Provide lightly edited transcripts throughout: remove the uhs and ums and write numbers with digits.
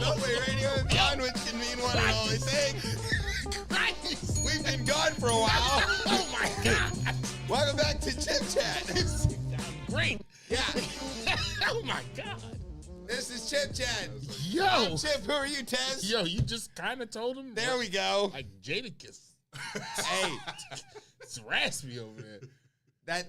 Beltway Radio and beyond, which can mean one and only thing. Christ. We've been gone for a while. Oh my God. Welcome back to Chip Chat. Great. Yeah. Oh my God. This is Chip Chat. Yo. I'm Chip. Who are you, Tez? Yo, you just kind of told him. There we go. Like Jadakiss. Hey. It's raspy over there.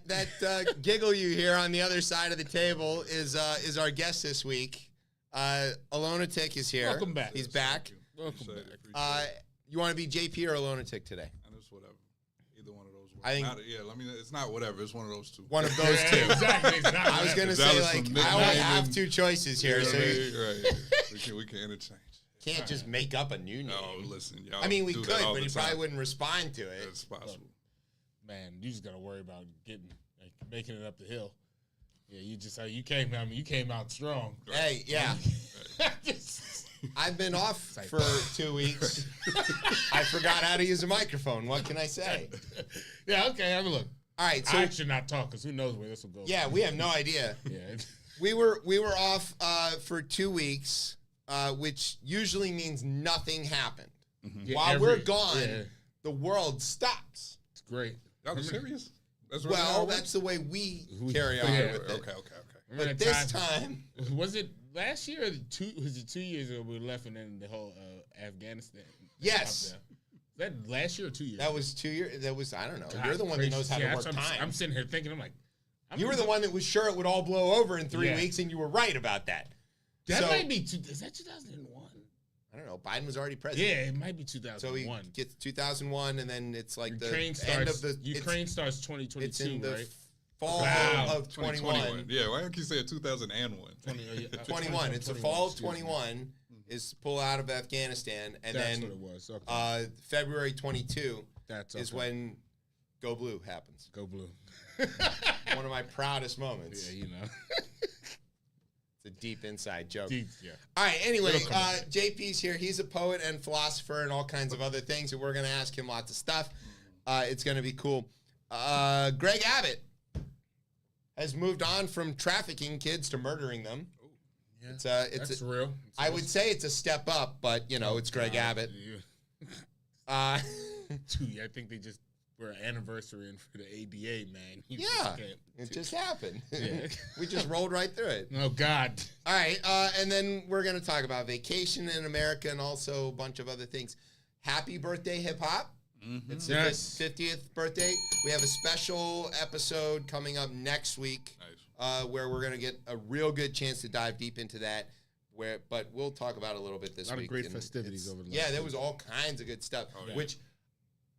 That giggle you hear on the other side of the table is our guest this week. Alonatic is here. Welcome back. He's back. Welcome back. You want to be JP or Alonatic today? And it's whatever. Either one of those. I think. It's not whatever. It's one of those two. One of those two. Exactly. I was gonna say I only have two choices here, so right. We can interchange. Can't just make up a new name. No, listen, y'all. I mean, we do could, that all but the he time. probably wouldn't respond to it. It's possible. Man, you just gotta worry about making it up the hill. Yeah, you came out. You came out strong. Hey, yeah. I've been off for 2 weeks. I forgot how to use a microphone. What can I say? Yeah, okay. Have a look. All right, so I should not talk because who knows where this will go. yeah, we have no idea. Yeah. We were off for 2 weeks, which usually means nothing happened. Mm-hmm. Yeah, While we're gone, the world stops. It's great. Y'all are serious? That's That's the way we carry on yeah, with it. Okay. But this time, was it last year or was it 2 years ago we left and then the whole Afghanistan? Yes. Was that last year or 2 years? that was 2 years. That was, I don't know. God, You're the one that knows how to work I'm time. sitting here thinking, You were the one that was sure it would all blow over in 3 Yeah. weeks, and you were right about that. That So- might be, is that 2001? I don't know. Biden was already president. Yeah, it might be So 2001. he gets 2001, and then it's like Ukraine the end of the Ukraine starts 2022, It's in the right? fall Wow. of 21. Yeah, why don't you say 2001? 21. It's the fall of 21 is pull out of Afghanistan, and That's then what it was. Okay. February 22 That's is when Go Blue happens. Go Blue. One of my proudest moments. Yeah, you know. It's a deep inside joke. Deep, yeah. All right, anyway, It'll come back. JP's here. He's a poet and philosopher and all kinds of other things, and we're going to ask him lots of stuff. It's going to be cool. Greg Abbott has moved on from trafficking kids to murdering them. Yeah, that's real. I would say it's a step up, but, it's Greg Abbott. Yeah. I think they just were anniversarying for the ADA, man. It just happened. Yeah. We just rolled right through it. Oh, God. All right, and then we're going to talk about vacation in America and also a bunch of other things. Happy birthday, hip-hop. Mm-hmm. It's his 50th birthday. We have a special episode coming up next week where we're going to get a real good chance to dive deep into that. But we'll talk about it a little bit this week. A lot of great festivities over the last Yeah, there week. was all kinds of good stuff, Oh, yeah. which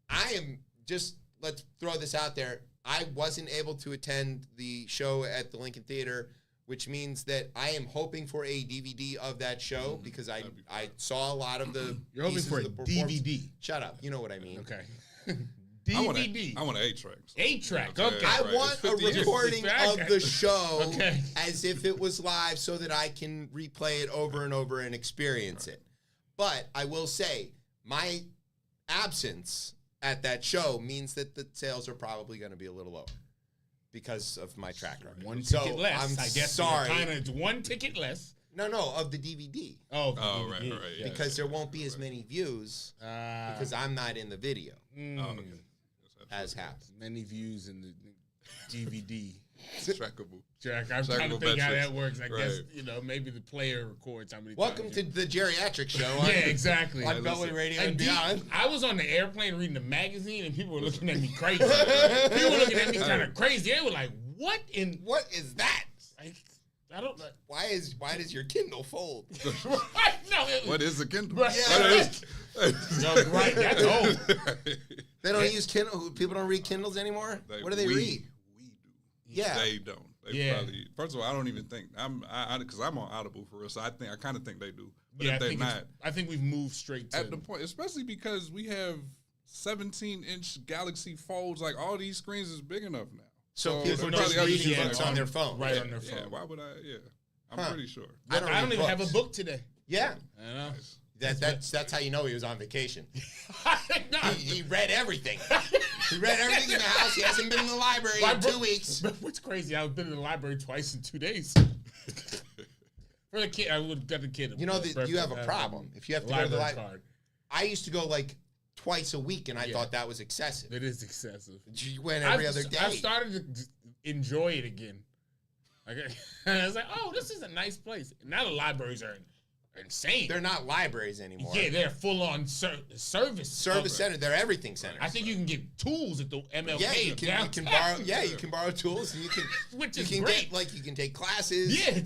I am just, let's throw this out there. I wasn't able to attend the show at the Lincoln Theater, which means that I am hoping for a DVD of that show because I saw a lot of the You're hoping pieces for a of the performance. DVD. Shut up. You know what I mean. Okay. I want DVD. an 8-track. 8-track. Okay. Okay. I Right, want it's a 50 years. recording of the show Okay. as if it was live so that I can replay it over and over and experience it. But I will say, my absence at that show means that the sales are probably going to be a little lower because of my track record. One ticket less. I'm I guess sorry. It's one ticket less. No, of the DVD. Oh, Right. Yeah. Because there won't be as many views because I'm not in the video, Okay. as happens. Many views in the DVD. Trackable. Jack, I'm trying to Trackable think how metrics. that works. I guess, Right. maybe the player records how many Welcome times to the geriatric show. Yeah, exactly. On Beltway Radio and Deep, beyond. I was on the airplane reading the magazine, and people were looking at me crazy. People were looking at me kind of crazy. They were like, "What in?" What is that? I don't. Why does your Kindle fold? No. What is a Kindle? Right. Yeah. No, right. That's old. They don't use Kindle. People don't read Kindles anymore. What do they read? We do. Yeah. They don't. They probably. First of all, I don't even think because I'm on Audible for real. So I kind of think they do. But Yeah, if they not, I think we've moved straight to at the point, especially because we have 17-inch Galaxy Folds. Like all these screens is big enough now. So they're people are probably just other reading things books like- on their phone. right on their phone. Yeah. Why would I? Yeah. I'm Huh. pretty sure. I don't read even have a books. book today. Yeah. I know. That's how you know he was on vacation. No. He read everything. He read everything in the house. He hasn't been in the library in 2 weeks. What's crazy? I've been in the library twice in 2 days. For the kid, I would have got the kid. You know that you have a problem. If you have to go to the library. I used to go like twice a week, and I thought that was excessive. It is excessive. You went every other day. I've started to enjoy it again. I was like, oh, this is a nice place. Now the libraries are insane. They're not libraries anymore. Yeah, they're full on service center. They're everything centers. I think you can get tools at the MLK. Yeah, you can borrow. Yeah, you can borrow tools, and you can. Which is great. You can take classes. Yeah,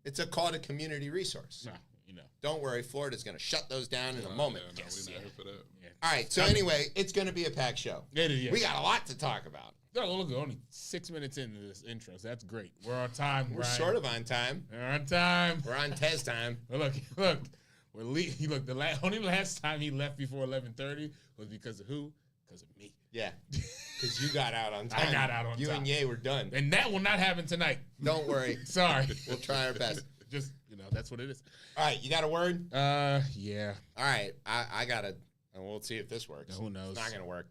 it's called a community resource. No, Don't worry, Florida's going to shut those down in a moment. We're not here for that. Yeah. All right. So anyway, it's going to be a packed show. It is. Yeah. We got a lot to talk about. No, look, we're only 6 minutes into this intro, so that's great. We're on time. We're sort of on time. We're on time. We're on Tez time. Look. Look, only last time he left before 11:30 was because of who? Because of me. Yeah. Because you got out on time. I got out on time. You and Ye were done. And that will not happen tonight. Don't worry. Sorry. We'll try our best. Just, that's what it is. All right. You got a word? Yeah. All right. I got it. And we'll see if this works. Who knows? It's not going to work.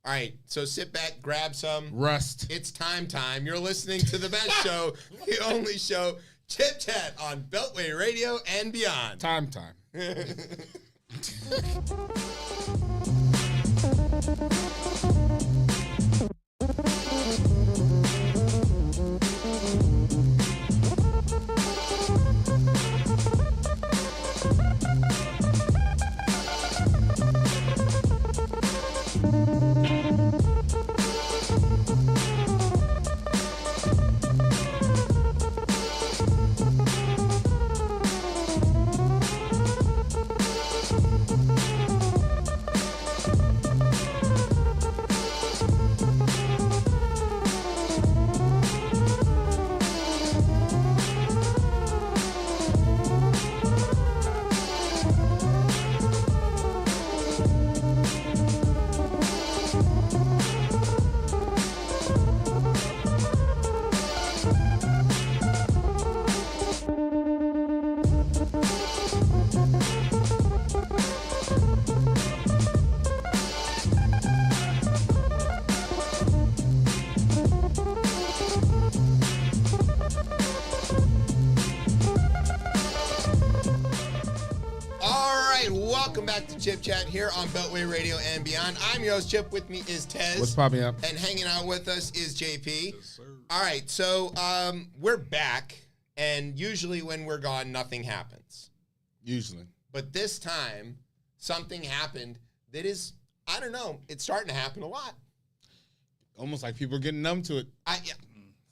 All right. So sit back, grab some. Rust. It's time. You're listening to the best show, the only show, Chip Chat on Beltway Radio and beyond. Time. Chip Chat here on Beltway Radio and beyond. I'm your host, Chip. With me is Tez. What's popping up? And hanging out with us is JP. Yes, sir. All right, so we're back, and usually when we're gone, nothing happens. Usually. But this time, something happened that is, I don't know, it's starting to happen a lot. Almost like people are getting numb to it.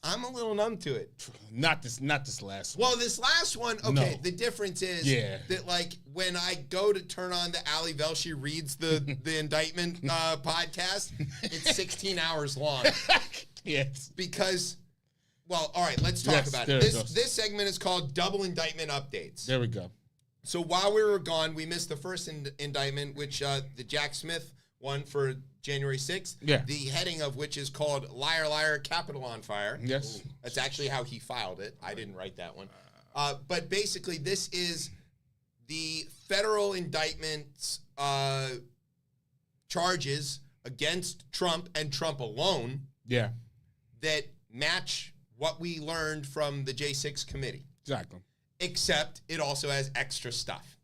I'm a little numb to it. Not this last one. Well, this last one, okay, No. The difference is that, like, when I go to turn on the Ali Velshi reads the indictment podcast, it's 16 hours long. Yes. Because, well, all right, let's talk about it. This segment is called Double Indictment Updates. There we go. So while we were gone, we missed the first indictment, which the Jack Smith one for January 6th. Yeah. The heading of which is called Liar, Liar, Capitol on Fire. Yes. Ooh. That's actually how he filed it. I didn't write that one. But basically, this is the federal indictments charges against Trump and Trump alone. Yeah. That match what we learned from the J6 committee. Exactly. Except it also has extra stuff.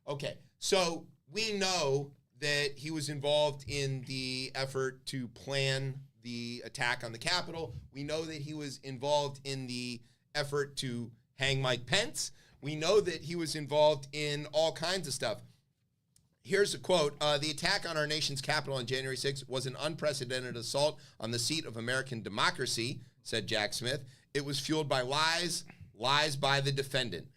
Okay, so we know that he was involved in the effort to plan the attack on the Capitol. We know that he was involved in the effort to hang Mike Pence. We know that he was involved in all kinds of stuff. Here's a quote. The attack on our nation's Capitol on January 6th was an unprecedented assault on the seat of American democracy, said Jack Smith. It was fueled by lies by the defendant.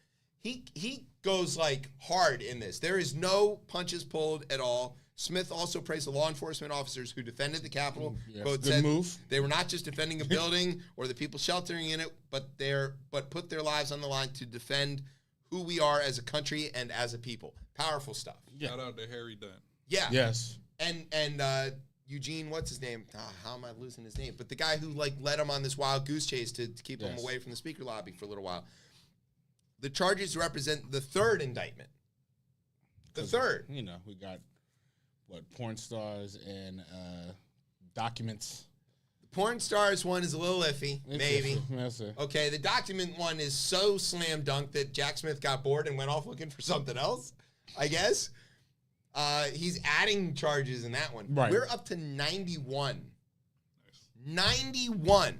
He goes like hard in this. There is no punches pulled at all. Smith also praised the law enforcement officers who defended the Capitol. Yes, Quote, good said move. They were not just defending a building or the people sheltering in it, but put their lives on the line to defend who we are as a country and as a people. Powerful stuff. Yeah. Shout out to Harry Dunn. Yeah. Yes. And Eugene, what's his name? How am I losing his name? But the guy who like led him on this wild goose chase to keep him away from the speaker lobby for a little while. The charges represent the third indictment. The third. You know, we got, porn stars and documents. porn stars one is a little iffy, maybe. That's it. Okay, the document one is so slam dunk that Jack Smith got bored and went off looking for something else, I guess. He's adding charges in that one. Right. We're up to 91. 91.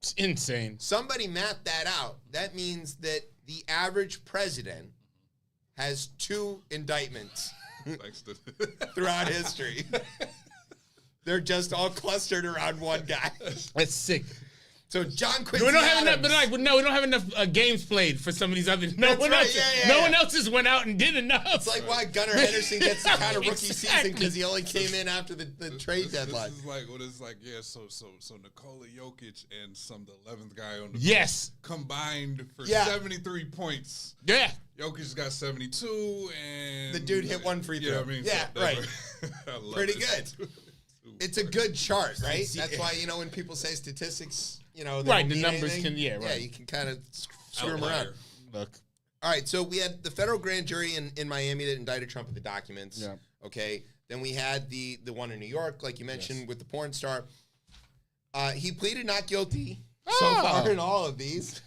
It's insane. Somebody mapped that out. That means that the average president has 2 indictments throughout history. They're just all clustered around one guy. That's sick. So John Quincy We don't have Adams, enough, but no, we don't have enough games played for some of these other. No That's one right, else. yeah, No yeah. one else just went out and did enough. it's like why Gunnar Henderson gets the kind of rookie season Exactly. because he only came in after the trade deadline. This is like what it's like. Yeah, so Nikola Jokic and the 11th guy on the Yes. combined for Yeah. 73 points. Yeah. Jokic got 72, and The dude hit 1 free throw. Yeah, I mean, Yeah, so right. I love Pretty it. good. It's a good chart, right? It's- That's why, when people say statistics, they Right, don't the mean numbers anything. can- right. Yeah, you can kind of screw them Outlier. around. Look. All right, so we had the federal grand jury in Miami that indicted Trump with the documents. Yeah. Okay. Then we had the one in New York, like you mentioned, with the porn star. He pleaded not guilty so far in all of these.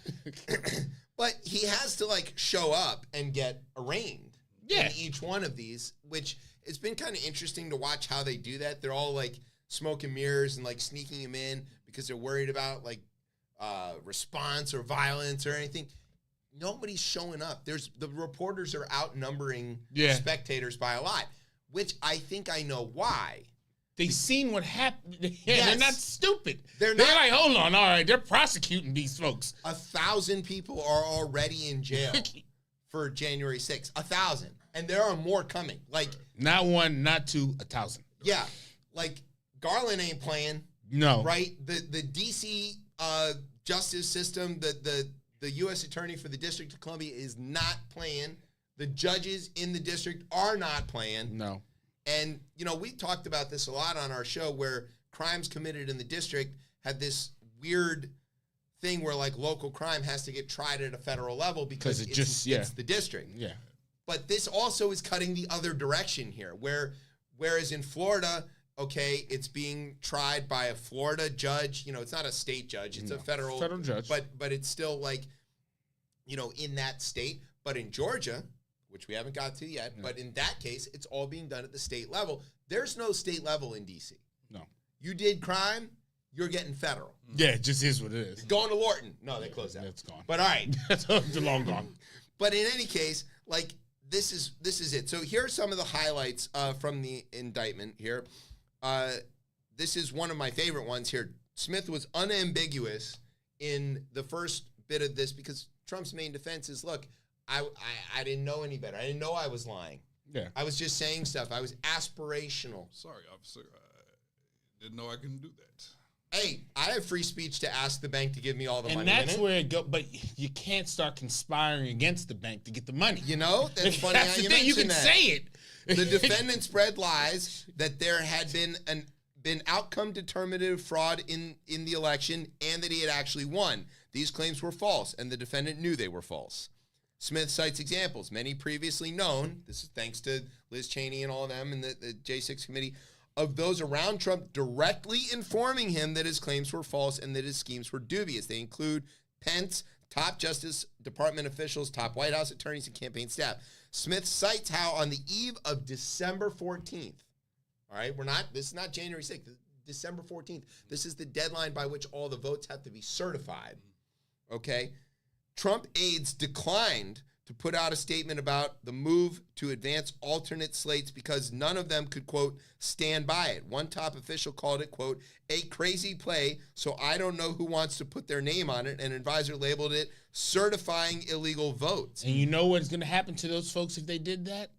But he has to, show up and get arraigned Yeah. in each one of these, which it's been kind of interesting to watch how they do that. They're all, smoke and mirrors and, sneaking him in because they're worried about, response or violence or anything. Nobody's showing up. The reporters are outnumbering spectators by a lot, which I think I know why. They seen what happened. Yeah, Yes. They're not stupid. They're They're not- like, hold on, all right, they're prosecuting these folks. 1,000 people are already in jail for January 6th. 1,000. And there are more coming. Not 1, not 2, 1,000. Yeah. Garland ain't playing, No. right? The D.C. Justice system, the U.S. Attorney for the District of Columbia is not playing. The judges in the district are not playing. No. And, we talked about this a lot on our show where crimes committed in the district had this weird thing where, local crime has to get tried at a federal level because it's the district. Yeah. But this also is cutting the other direction here, whereas in Florida, okay, it's being tried by a Florida judge. It's not a state judge. It's a federal judge. But it's still in that state. But in Georgia, which we haven't got to yet, but in that case, it's all being done at the state level. There's no state level in D.C. No. You did crime, you're getting federal. Yeah, it just is what it is. Going to Lorton. No, they closed that. It's gone. But all right. It's long gone. But in any case, this is it. So here are some of the highlights from the indictment here. This is one of my favorite ones here. Smith was unambiguous in the first bit of this because Trump's main defense is, look, I didn't know any better. I didn't know I was lying. Yeah. I was just saying stuff. I was aspirational. Sorry, officer. I didn't know I couldn't do that. Hey, I have free speech to ask the bank to give me all the And money. that's in it. where it goes. But you can't start conspiring against the bank to get the money. That's funny That's how the you thing. You mention can that. say it. The defendant spread lies that there had been outcome determinative fraud in the election and that he had actually won. These claims were false, and the defendant knew they were false. Smith cites examples, many previously known, this is thanks to Liz Cheney and all of them and the J6 committee, of those around Trump directly informing him that his claims were false and that his schemes were dubious. They include Pence, top Justice Department officials, top White House attorneys, and campaign staff. Smith cites how on the eve of December 14th, all right, this is not January 6th, December 14th. This is the deadline by which all the votes have to be certified, okay? Trump aides declined to put out a statement about the move to advance alternate slates because none of them could, quote, stand by it. One top official called it, quote, a crazy play, so I don't know who wants to put their name on it. An advisor labeled it certifying illegal votes. And you know what's going to happen to those folks if they did that?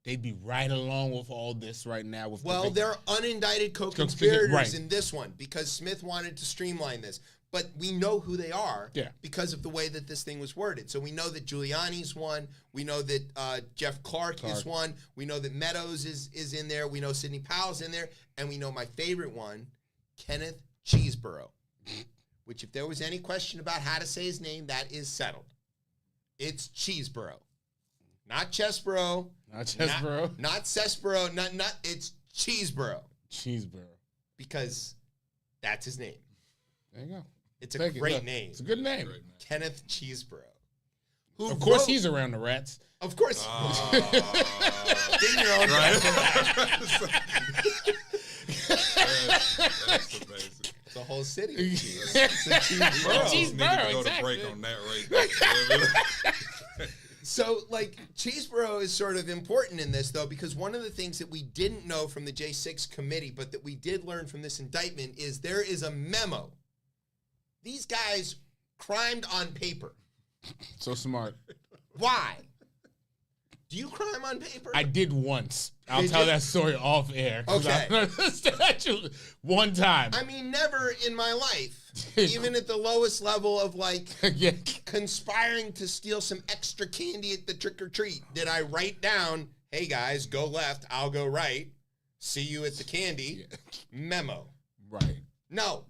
They'd be right along with all this right now. Well, they're unindicted co-conspirators right. in this one because Smith wanted to streamline this. But we know who they are because of the way that this thing was worded. So we know that Giuliani's one. We know that Jeff Clark is one. We know that Meadows is in there. We know Sidney Powell's in there. And we know my favorite one, Kenneth Cheeseborough, which if there was any question about how to say his name, that is settled. It's Cheeseborough. Not Chesborough. Not Chesborough. Not Cesborough. Not. It's Cheeseborough. Cheeseborough. Because That's his name. There you go. It's a great name. It's a good name. Kenneth Cheeseborough. Of course, he's around the rats. Of course. Right. That's amazing. It's a whole city. It's a Cheeseborough. Need to go to Exactly. break on that right. So, like, Cheeseborough is sort of important in this, though, because one of the things that we didn't know from the J6 committee, but that we did learn from this indictment, is there is a memo. These guys crimed on paper. So smart. Why? Do you crime on paper? I did once. I'll Did tell you? that story off air. Okay. Actually, one time. I mean, never in my life, even at the lowest level of, like, Yeah. conspiring to steal some extra candy at the trick or treat, did I write down, hey guys, go left, I'll go right, see you at the candy, memo. Right. No.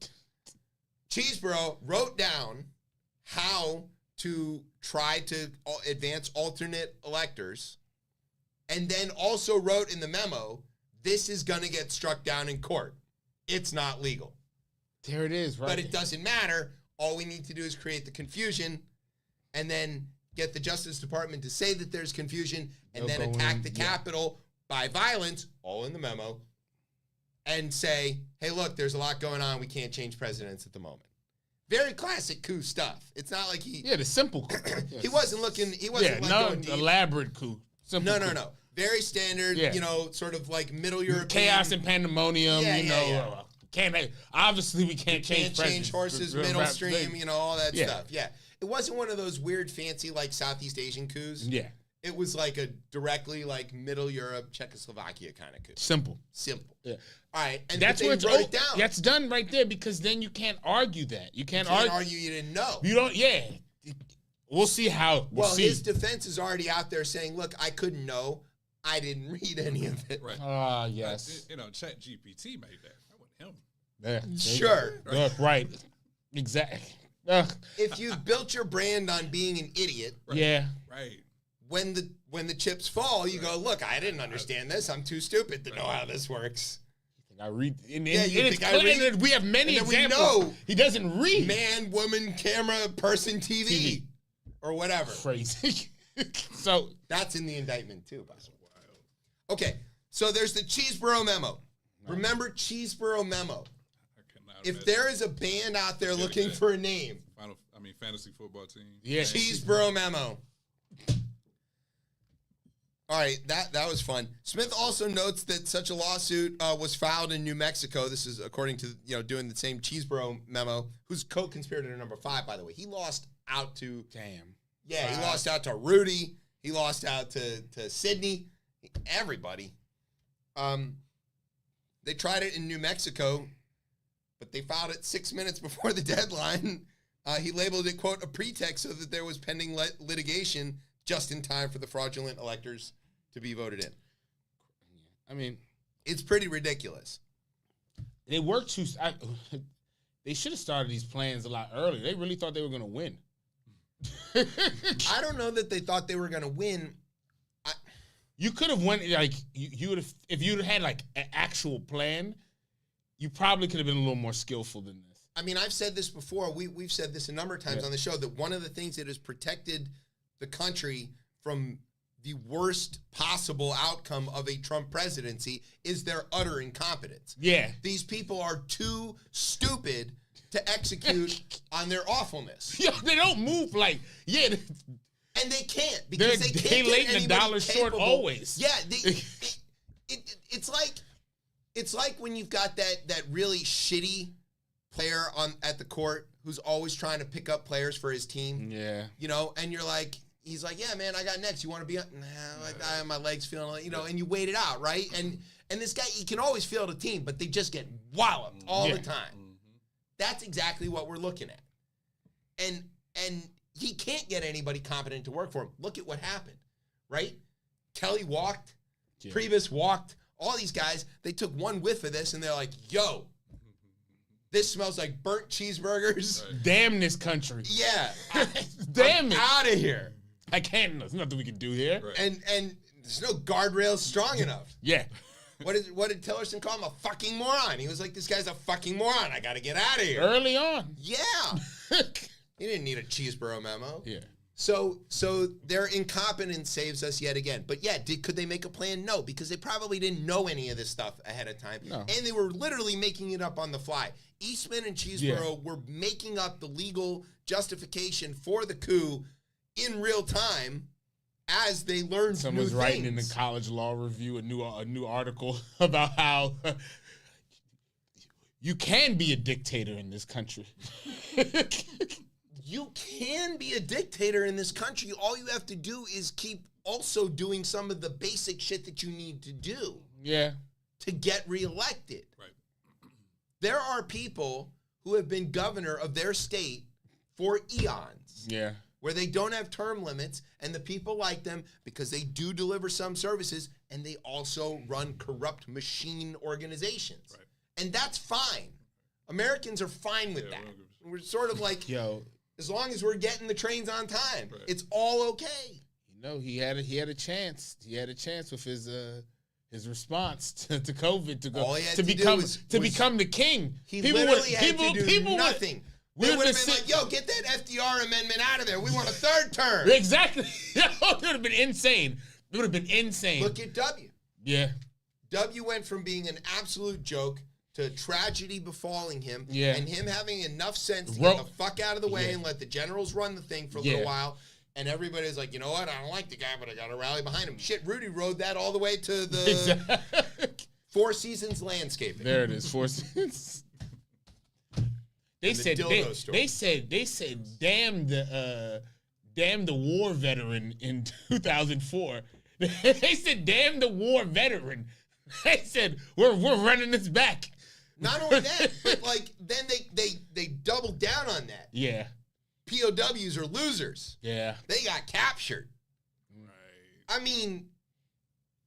Cheeseborough wrote down how to try to advance alternate electors, and then also wrote in the memo, this is going to get struck down in court. It's not legal. There it is, right? But it doesn't matter. All we need to do is create the confusion and then get the Justice Department to say that there's confusion and They'll then go attack in, the yeah. Capitol by violence, all in the memo, and say, hey, look, there's a lot going on. We can't change presidents at the moment. Very classic coup stuff. It's not like he... Yeah, the simple coup. He wasn't looking... He wasn't going deep. Elaborate coup. Simple coup. No. Very standard, Yeah. sort of like Middle European... Chaos and pandemonium, Yeah. Obviously, we can't Can't change change horses, middle stream, all that Yeah. stuff. Yeah. It wasn't one of those weird, fancy, like, Southeast Asian coups. Yeah. It was like a directly, like, Middle Europe, Czechoslovakia kind of coup. Simple. Simple. Yeah. All right. And That's but where they it's wrote it down. That's done right there because then you can't argue that. You can't argue you didn't know. You don't, yeah. We'll see how. We'll see. His defense is already out there saying, look, I couldn't know. I didn't read any of it. Right. Yes. Chat GPT made that. That wasn't him. Yeah. Sure. Right. Exactly. If you've built your brand on being an idiot, Yeah. Right. when the chips fall, you go, look, I didn't understand this. I'm too stupid to know how this works. I read. And Yeah, you it's think I clear read? that we have many And then we examples. know. He doesn't read. Man, woman, camera, person, TV. Or whatever. Crazy. So That's in the indictment too, by the way. Okay, so there's the Cheeseborough memo. Remember Cheeseborough memo. I cannot If imagine. there is a band out there looking for a name, Fantasy football team. yeah. Cheeseborough memo. All right, that was fun. Smith also notes that such a lawsuit was filed in New Mexico. This is according to doing the same Cheeseborough memo, who's co-conspirator number 5, by the way. He lost out to he lost out to Rudy. He lost out to Sydney. Everybody. They tried it in New Mexico, but they filed it 6 minutes before the deadline. He labeled it, quote, a pretext so that there was pending litigation just in time for the fraudulent electors to be voted in. I mean, It's pretty ridiculous. they worked too. They should have started these plans a lot earlier. They really thought they were going to win. I don't know that they thought they were going to win. You could have went like you would have if you'd had like an actual plan. You probably could have been a little more skillful than this. I mean, I've said this before. We've said this a number of times on the show that one of the things that has protected the country from the worst possible outcome of a Trump presidency is their utter incompetence. Yeah. These people are too stupid to execute on their awfulness. Yo, they don't move like And they can't because they they can't late get and a anybody dollar short capable. always. Yeah, it's like when you've got that really shitty player at the court who's always trying to pick up players for his team. Yeah. And you're like, he's like, yeah, man, I got next. You want to be on? Nah, my legs feeling like, and you wait it out, right? And this guy, he can always field a team, but they just get walloped all the time. That's exactly what we're looking at. And he can't get anybody competent to work for him. Look at what happened, right? Kelly walked, Priebus walked, all these guys, they took one whiff of this and they're like, yo, this smells like burnt cheeseburgers. Right. Damn this country. Yeah. Damn it. Out of here. I can't. There's nothing we can do here. Right. And there's no guardrails strong enough. Yeah. What did Tillerson call him? A fucking moron. He was like, this guy's a fucking moron. I got to get out of here. Early on. Yeah. He didn't need a Cheeseboro memo. Yeah. So their incompetence saves us yet again. But yeah, could they make a plan? No, because they probably didn't know any of this stuff ahead of time. No. And they were literally making it up on the fly. Eastman and Cheeseboro were making up the legal justification for the coup in real time as they learned Someone's new writing things. in the College Law Review a new article about how you can be a dictator in this country. You can be a dictator in this country. All you have to do is keep also doing some of the basic shit that you need to do Yeah. to get reelected. Right. There are people who have been governor of their state for eons, Yeah. where they don't have term limits, and the people like them because they do deliver some services, and they also run corrupt machine organizations. Right. And that's fine. Americans are fine with that. 100%. We're sort of like, Yo, as long as we're getting the trains on time, Right. it's all okay. you know, he had a chance. He had a chance with his response to COVID to All go he had to to do become was become the king. He People literally would- had people- to do people would- nothing. we They would would have have been sit- like, yo, get that FDR amendment out of there. We want a third term. Exactly. It would have been insane. It would have been insane. Look at W. Yeah. W went from being an absolute joke to tragedy befalling him, Yeah. and him having enough sense to Ro- get the fuck out of the way Yeah. and let the generals run the thing for a Yeah. little while. And everybody's like, you know what? I don't like the guy, but I got to rally behind him. Shit, Rudy rode that all the way to the Exactly. Four Seasons landscaping. There it is. Four Seasons. They And the said dildo store. they said damn the war veteran in 2004. They said damn the war veteran. They said we're running this back. Not only that, but like then they doubled down on that. Yeah. POWs are losers. Yeah. They got captured. Right. I mean,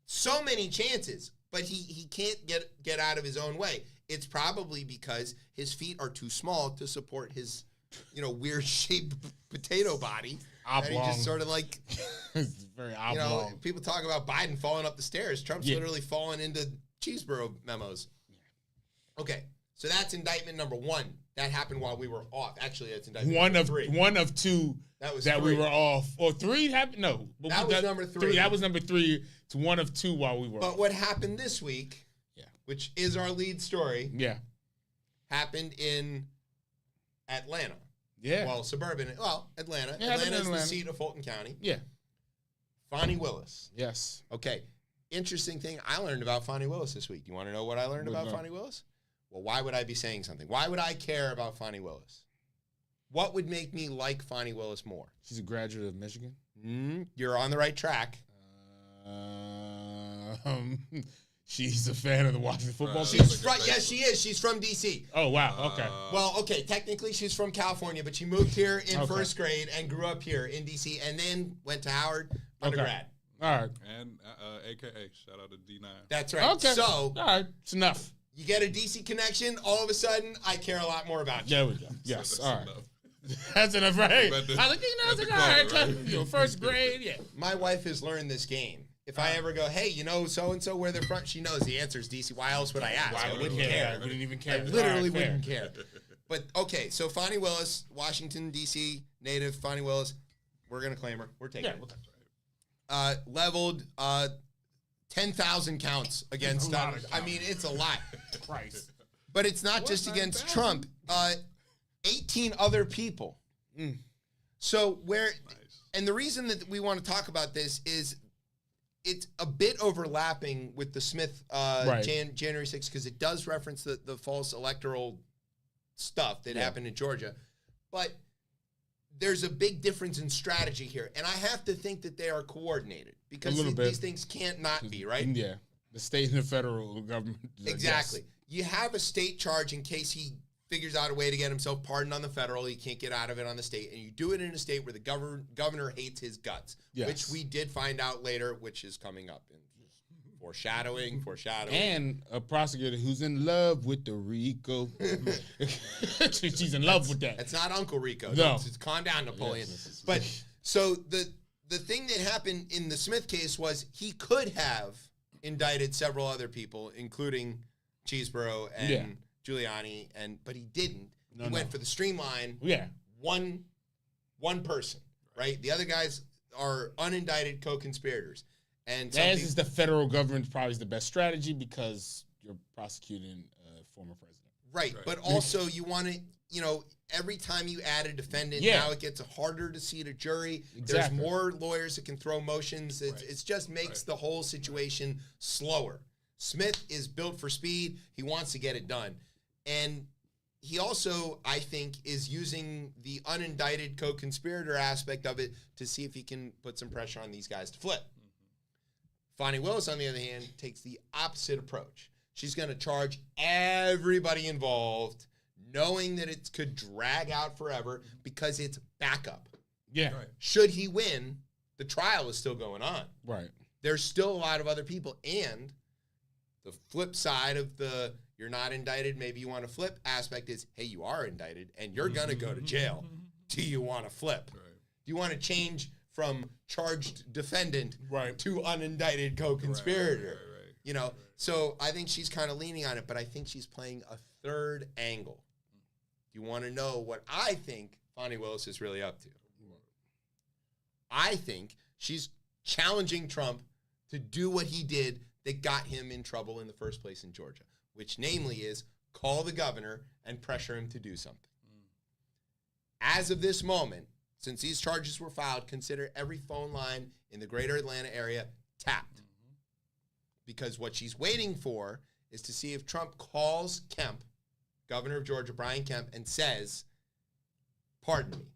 so many chances, but he can't get out of his own way. It's probably because his feet are too small to support his, weird shaped potato body. And he Oblong. just sort of like, It's very oblong. people talk about Biden falling up the stairs. Trump's Yeah. literally falling into Cheeseboro memos. Okay, so that's indictment number one. That happened while we were off. Actually, that's indictment number three. One of two That was that we three. were off. Or three happened? No. But That was number three. That was number three. It's one of two while we were But off. what happened this week, Yeah. which is our lead story, Yeah. happened in Atlanta. Yeah. Well, suburban. Well, Atlanta. Yeah, happened in Atlanta is the Atlanta. seat of Fulton County. Yeah. Fonnie Willis. Yes. Okay. Interesting thing I learned about Fonnie Willis this week. You want to know what I learned What's about that? Fonnie Willis? Well, why would I be saying something? Why would I care about Fonnie Willis? What would make me like Fonnie Willis more? She's a graduate of Michigan. You're on the right track. She's a fan of the Washington football team. She's from, yes, she is. She's from D.C. Oh, wow. Okay. Well, okay, technically she's from California, but she moved here in Okay. first grade and grew up here in D.C. and then went to Howard undergrad. All right. And AKA, shout out to D9. That's right. Okay. So all right. It's enough. you get a D.C. connection, all of a sudden I care a lot more about you. There we go. Yes. That's All right. enough. That's enough, right? At the- I was like, I was at like, the all right. corner, right? First grade, yeah. My wife has learned this game. If I ever go, hey, so-and-so where they're from, she knows the answer is D.C. Why else would I ask? Why I would wouldn't we care. care? I wouldn't even care. I literally All right, fair. wouldn't care. But, okay, so Fonnie Willis, Washington, D.C. native, Fonnie Willis, we're going to claim her. We're taking Yeah. her. Well, that's right. Leveled 10,000 counts against It's a lot Donald. of I mean, it's a lot. Christ. But it's not just against 9,000? Trump. 18 other people. So Nice. and the reason that we want to talk about this is it's a bit overlapping with the Smith Right. January 6th because it does reference the false electoral stuff that happened in Georgia. But there's a big difference in strategy here. And I have to think that they are coordinated because little bit. these things can't not be, right? Yeah. The state and the federal government. Exactly. You have a state charge in case he figures out a way to get himself pardoned on the federal. He can't get out of it on the state. And you do it in a state where the governor hates his guts, Yes. which we did find out later, which is coming up. In foreshadowing. And a prosecutor who's in love with the RICO. She's in love with that. It's not Uncle Rico. No. It's calm down, Napoleon. Yes. But so the thing that happened in the Smith case was he could have indicted several other people, including Cheeseborough and Giuliani, but he didn't. He went for the streamline. One person, right? The other guys are unindicted co-conspirators. And as is the federal government, probably is the best strategy because you're prosecuting a former president. Right. But also you want to, every time you add a defendant, now it gets harder to seat a jury. There's more lawyers that can throw motions. It just makes the whole situation slower. Smith is built for speed. He wants to get it done. And he also, I think, is using the unindicted co-conspirator aspect of it to see if he can put some pressure on these guys to flip. Fani Willis, on the other hand, takes the opposite approach. She's going to charge everybody involved, knowing that it could drag out forever because it's backup. Yeah. Right. Should he win, the trial is still going on. Right. There's still a lot of other people. And the flip side of the you're not indicted, maybe you want to flip aspect is, hey, you are indicted and you're going to go to jail. Do you want to flip? Right. Do you want to change from charged defendant to unindicted co-conspirator? Right. So I think she's kind of leaning on it, but I think she's playing a third angle. Do you want to know what I think Fani Willis is really up to? I think she's challenging Trump to do what he did that got him in trouble in the first place in Georgia, which namely is call the governor and pressure him to do something. As of this moment, since these charges were filed, consider every phone line in the greater Atlanta area tapped. Because what she's waiting for is to see if Trump calls Kemp, governor of Georgia, Brian Kemp, and says, pardon me,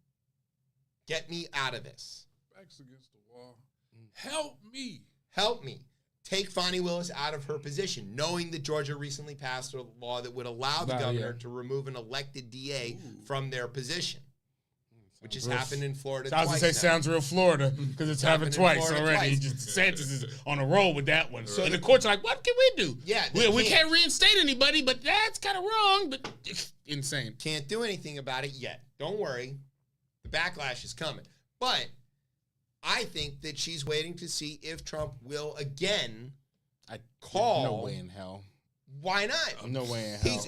get me out of this. Backs against the wall. Help me. Help me. Take Fani Willis out of her position, knowing that Georgia recently passed a law that would allow the governor to remove an elected DA from their position, which has happened in Florida twice. I was going to say sounds real Florida because it's happened twice already. DeSantis is on a roll with that one. So and the courts are like, what can we do? Yeah, we can't reinstate anybody, but that's kind of wrong, but insane. Can't do anything about it yet. Don't worry. The backlash is coming. But I think that she's waiting to see if Trump will again call. No way in hell. Why not? No way in hell.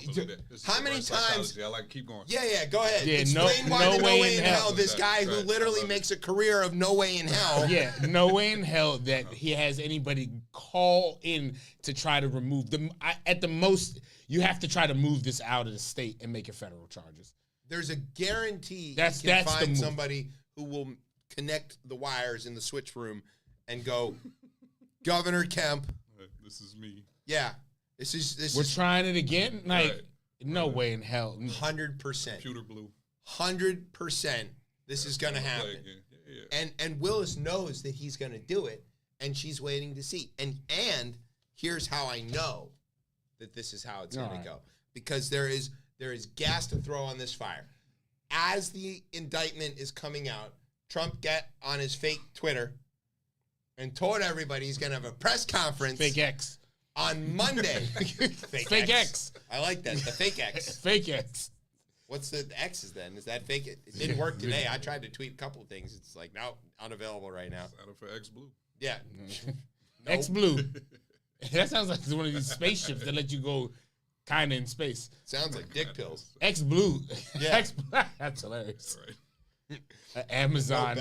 How many times? I like keep going. Yeah, go ahead. Yeah, Explain why no way in hell. This guy who literally makes a career of no way in hell. Yeah, no way in hell that he has anybody call in to try to remove them. At the most, you have to try to move this out of the state and make it federal charges. There's a guarantee that's you can find somebody who will connect the wires in the switch room and go, Governor Kemp. This is me. Yeah. This We're is trying it again? Like, no way in hell. 100%. Computer blue. 100% this is going to happen. And Willis knows that he's going to do it, and she's waiting to see. And here's how I know that this is how it's going to go. Because there is gas to throw on this fire. As the indictment is coming out, Trump got on his fake Twitter and told everybody he's going to have a press conference. Fake X. On Monday. Fake X. I like that. The fake X. Fake X. What's the X's then? Is that fake? It didn't work today. I tried to tweet a couple of things. It's like, no, unavailable right now. Sign up for X Blue. Yeah. X Blue. That sounds like one of these spaceships that let you go kind of in space. Sounds like dick pills. X Blue. Yeah. That's hilarious. Right. Amazon.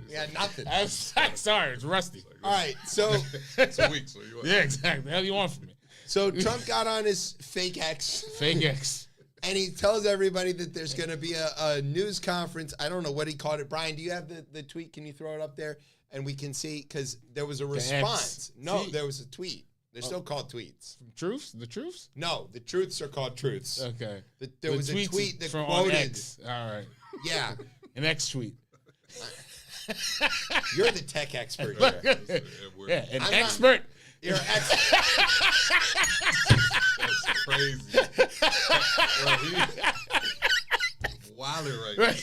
Yeah, nothing. I'm sorry, it's rusty. All right, so It's a week, so you yeah, exactly. What the hell you want from me? So Trump got on his fake X. Fake X. And he tells everybody that there's going to be a news conference. I don't know what he called it. Brian, do you have the tweet? Can you throw it up there? And we can see, because there was a response. No, there was a tweet. They're still called tweets. Truths? The truths? No, the truths are called truths. Okay. There was a tweet that from quoted. X. All right. Yeah. An X tweet. You're the tech expert here. Yeah, an I'm expert. You're an expert. That's crazy. Wilding right now.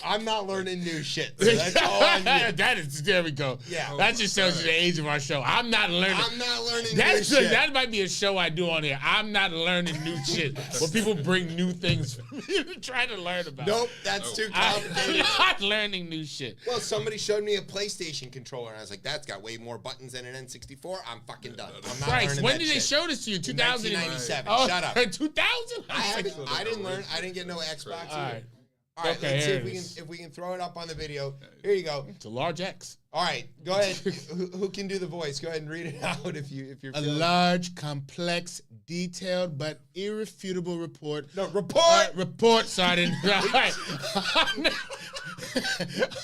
All I'm not learning new shit. So that's all I'm doing. There we go. Yeah. That just shows you the age of our show. I'm not learning. I'm not learning new shit. That might be a show I do on here. I'm not learning new shit. Where people bring new things for me to try to learn about. Nope, that's too complicated. I'm not learning new shit. Well, somebody showed me a PlayStation controller, and I was like, that's got way more buttons than an N64. I'm fucking done. I'm not learning when that did shit. they show this to you? 2000? 1997. Oh, Shut up. 2000? I didn't learn. I didn't get no Xbox either. All right, Okay, let's see if we can throw it up on the video. Here you go. It's a large X. All right, go ahead. Who can do the voice? Go ahead and read it out if you're A feeling large, complex, detailed, but irrefutable report. No, report! Report, Sergeant. Right.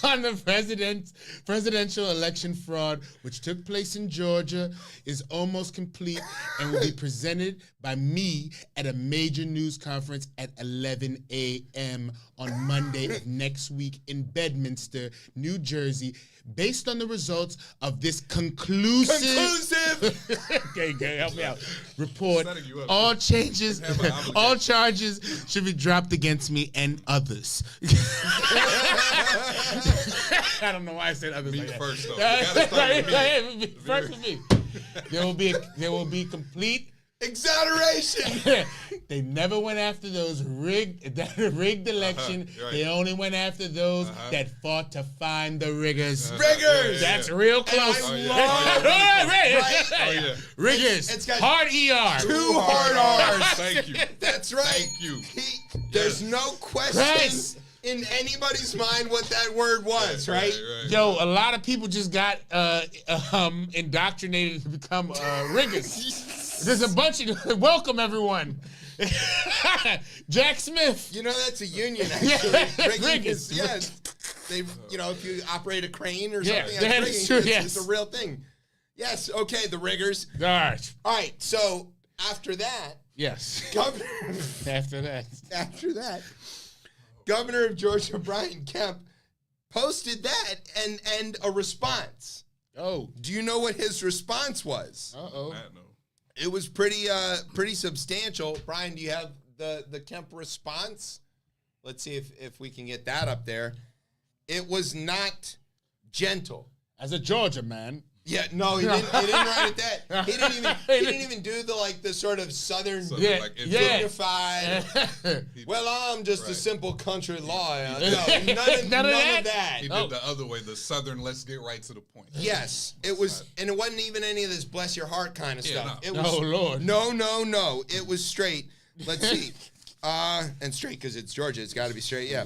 On the presidential election fraud, which took place in Georgia, is almost complete and will be presented by me at a major news conference at 11 a.m. on Monday of next week in Bedminster, New Jersey, based on the results of this conclusive okay, help me out. Report. All charges should be dropped against me and others. I don't know why I said others. Me like that. first, though. You gotta start with me. First with me. There will be complete exoneration. They never went after those rigged election. Right. They only went after those that fought to find the riggers. Riggers. That's real close. Riggers. It's got hard ER. 2 hard R's. Thank you. That's right. Thank you. There's no question in anybody's mind what that word was, right? Yo, a lot of people just got indoctrinated to become riggers. There's a bunch of welcome everyone. Jack Smith. You know that's a union actually. Riggers. Yes. They, if you operate a crane or something, that rigging, is true. it's a real thing. Yes. Okay. The riggers. All right. All right. So after that, yes. After that, Governor of Georgia Brian Kemp posted that and a response. Oh. Do you know what his response was? Uh-oh. It was pretty substantial. Brian, do you have the Kemp response? Let's see if we can get that up there. It was not gentle. As a Georgia man. Yeah, no, he didn't write it that. He didn't even do the sort of southern dignified. Well, I'm just a simple country lawyer. No, none of that. He did the other way, the southern. Let's get right to the point. Yes, it was, and it wasn't even any of this bless your heart kind of stuff. No. It was, oh Lord. No. It was straight. Let's see, and straight because it's Georgia. It's got to be straight. Yeah.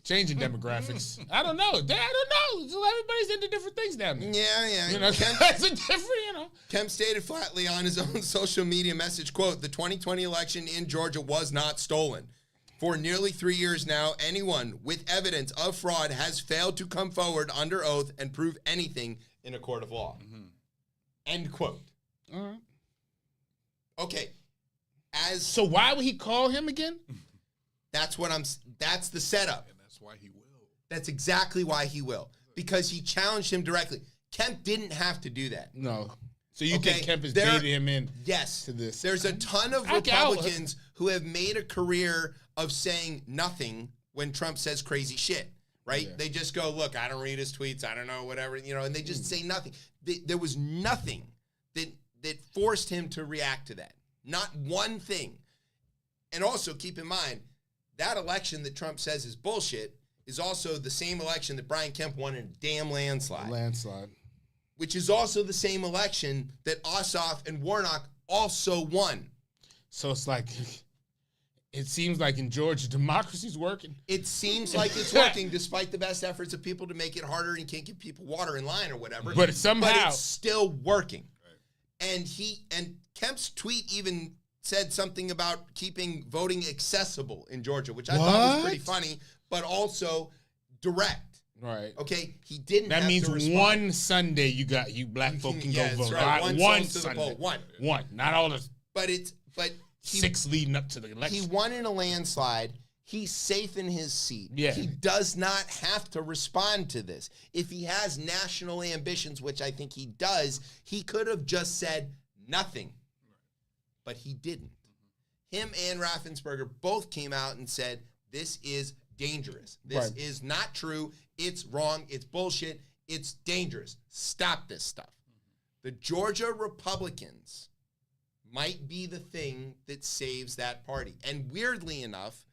Changing demographics. I don't know. So everybody's into different things down there. Yeah. That's a different, Kemp stated flatly on his own social media message, quote, "The 2020 election in Georgia was not stolen. For nearly 3 years now, anyone with evidence of fraud has failed to come forward under oath and prove anything in a court of law." Mm-hmm. End quote. All right. Okay. So why would he call him again? That's the setup. Why he will. That's exactly why he will. Because he challenged him directly. Kemp didn't have to do that. No. So you think Kemp has baited him in to this? There's a ton of Republicans who have made a career of saying nothing when Trump says crazy shit, right? Yeah. They just go, look, I don't read his tweets, I don't know, whatever, and they just say nothing. There was nothing that forced him to react to that. Not one thing. And also, keep in mind, that election that Trump says is bullshit is also the same election that Brian Kemp won in a damn landslide. Which is also the same election that Ossoff and Warnock also won. So it's like, it seems like in Georgia, democracy's working. It seems like it's working despite the best efforts of people to make it harder and can't give people water in line or whatever. But somehow. But it's still working. Right. And Kemp's tweet even said something about keeping voting accessible in Georgia, which I thought was pretty funny, but also direct. Right. Okay. He didn't. That have means to respond. one Sunday you black folk can go vote. Right. One Sunday. One. Not all the. But 6 leading up to the election. He won in a landslide. He's safe in his seat. Yeah. He does not have to respond to this. If he has national ambitions, which I think he does, he could have just said nothing. But he didn't. Him and Raffensperger both came out and said, this is dangerous. This Right. is not true. It's wrong. It's bullshit. It's dangerous. Stop this stuff. The Georgia Republicans might be the thing that saves that party. And weirdly enough,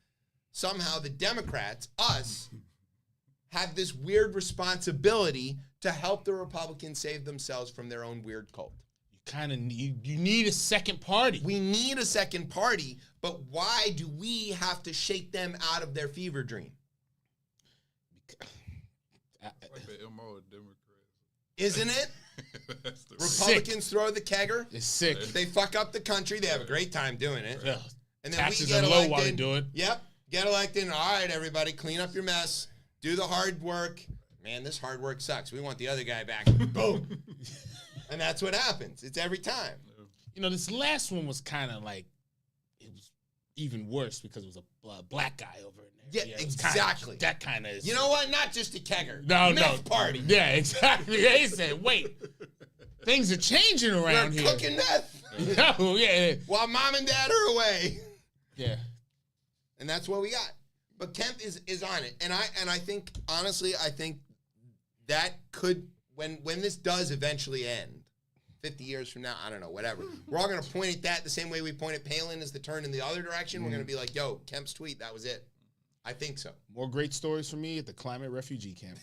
somehow the Democrats, us, have this weird responsibility to help the Republicans save themselves from their own weird cult. You need a second party. We need a second party, but why do we have to shake them out of their fever dream? Like the MO of Democrats. Isn't it? That's the Republicans throw the kegger. It's sick. They fuck up the country. They have a great time doing it. Yeah. And then Taxes we get are low elected. while they do it. Yep. Get elected. And, all right, everybody, clean up your mess. Do the hard work. Man, this hard work sucks. We want the other guy back. Boom. And that's what happens. It's every time. You know, this last one was kind of like, it was even worse because it was a black guy over in there. Yeah, it was exactly. That kind of is. You know what? Not just a kegger. No, Meth party. Yeah, exactly. They said, wait, things are changing around We're here. cooking meth. No, yeah. While mom and dad are away. Yeah. And that's what we got. But Kemp is on it. And I think, honestly, I think that could, when this does eventually end, 50 years from now, I don't know, whatever. We're all going to point at that the same way we point at Palin as the turn in the other direction. We're going to be like, yo, Kemp's tweet, that was it. I think so. More great stories for me at the climate refugee camp.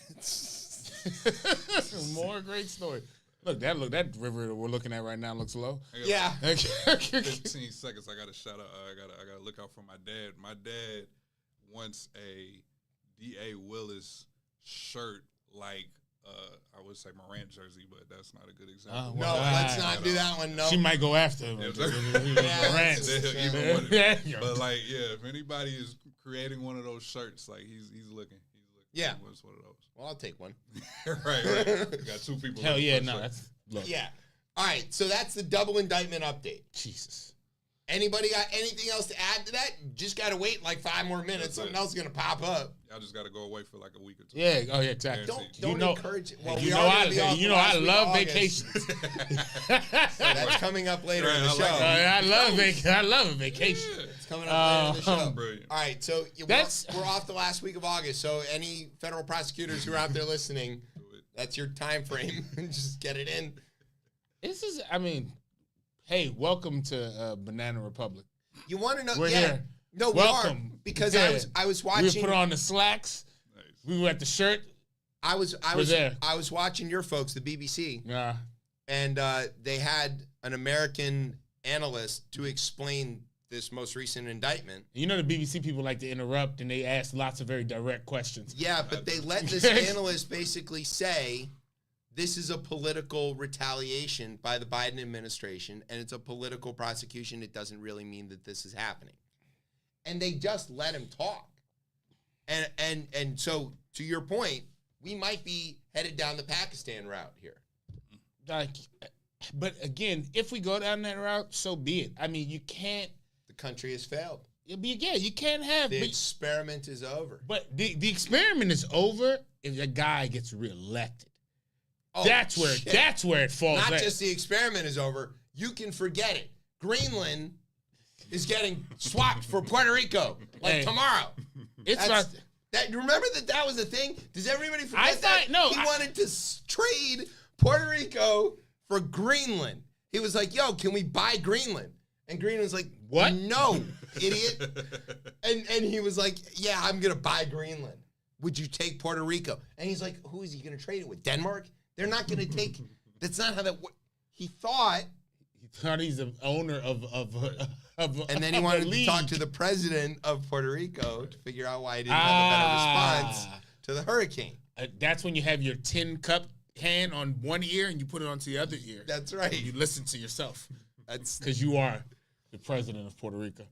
More great stories. Look, that river that we're looking at right now looks low. Yeah. 15 seconds. I got to shout out. I got to look out for my dad. My dad wants a D.A. Willis shirt like I would say Morant jersey, but that's not a good example. No, let's not do that one. No. She might go after him. But like, yeah, if anybody is creating one of those shirts, like he's looking. Yeah. He wants one of those. Well, I'll take one. right. Got two people. Hell yeah, no, that's look. Yeah. All right, so that's the double indictment update. Jesus. Anybody got anything else to add to that? Just got to wait like 5 more minutes. That's Something it. else is going to pop up. Y'all just got to go away for like a week or two. Yeah, oh yeah, exactly. Don't encourage it. Well, you know I love vacations. So that's coming up later in the show. I love a vacation. It's coming up later in the show. Brilliant. All right, so we're off the last week of August. So any federal prosecutors who are out there listening, that's your time frame. Just get it in. This is, I mean, hey, welcome to Banana Republic. You want to know? We're here. No, welcome. We are, because yeah. I was watching. We put on the slacks. Nice. We were at the shirt. I was watching your folks, the BBC. Yeah. And they had an American analyst to explain this most recent indictment. You know the BBC people like to interrupt and they ask lots of very direct questions. Yeah, but they let this analyst basically say this is a political retaliation by the Biden administration and it's a political prosecution. It doesn't really mean that this is happening. And they just let him talk. And so to your point, we might be headed down the Pakistan route here. Like, but again, if we go down that route, so be it. I mean, you can't. The country has failed. You can't have. The experiment is over. But the experiment is over if a guy gets reelected. Oh, that's where it falls. Not just the experiment is over. You can forget it. Greenland is getting swapped for Puerto Rico tomorrow. It's not. That remember that was a thing. Does everybody forget I thought that? no. He wanted to trade Puerto Rico for Greenland. He was like, "Yo, can we buy Greenland?" And Greenland's like, "What? No, idiot." And he was like, "Yeah, I'm gonna buy Greenland. Would you take Puerto Rico?" And he's like, "Who is he gonna trade it with? Denmark? They're not gonna take. That's not how that works." He thought he's the owner of and then he wanted to talk to the president of Puerto Rico to figure out why he didn't have a better response to the hurricane. That's when you have your tin cup hand on one ear and you put it onto the other ear. That's right. And you listen to yourself. That's because you are the president of Puerto Rico.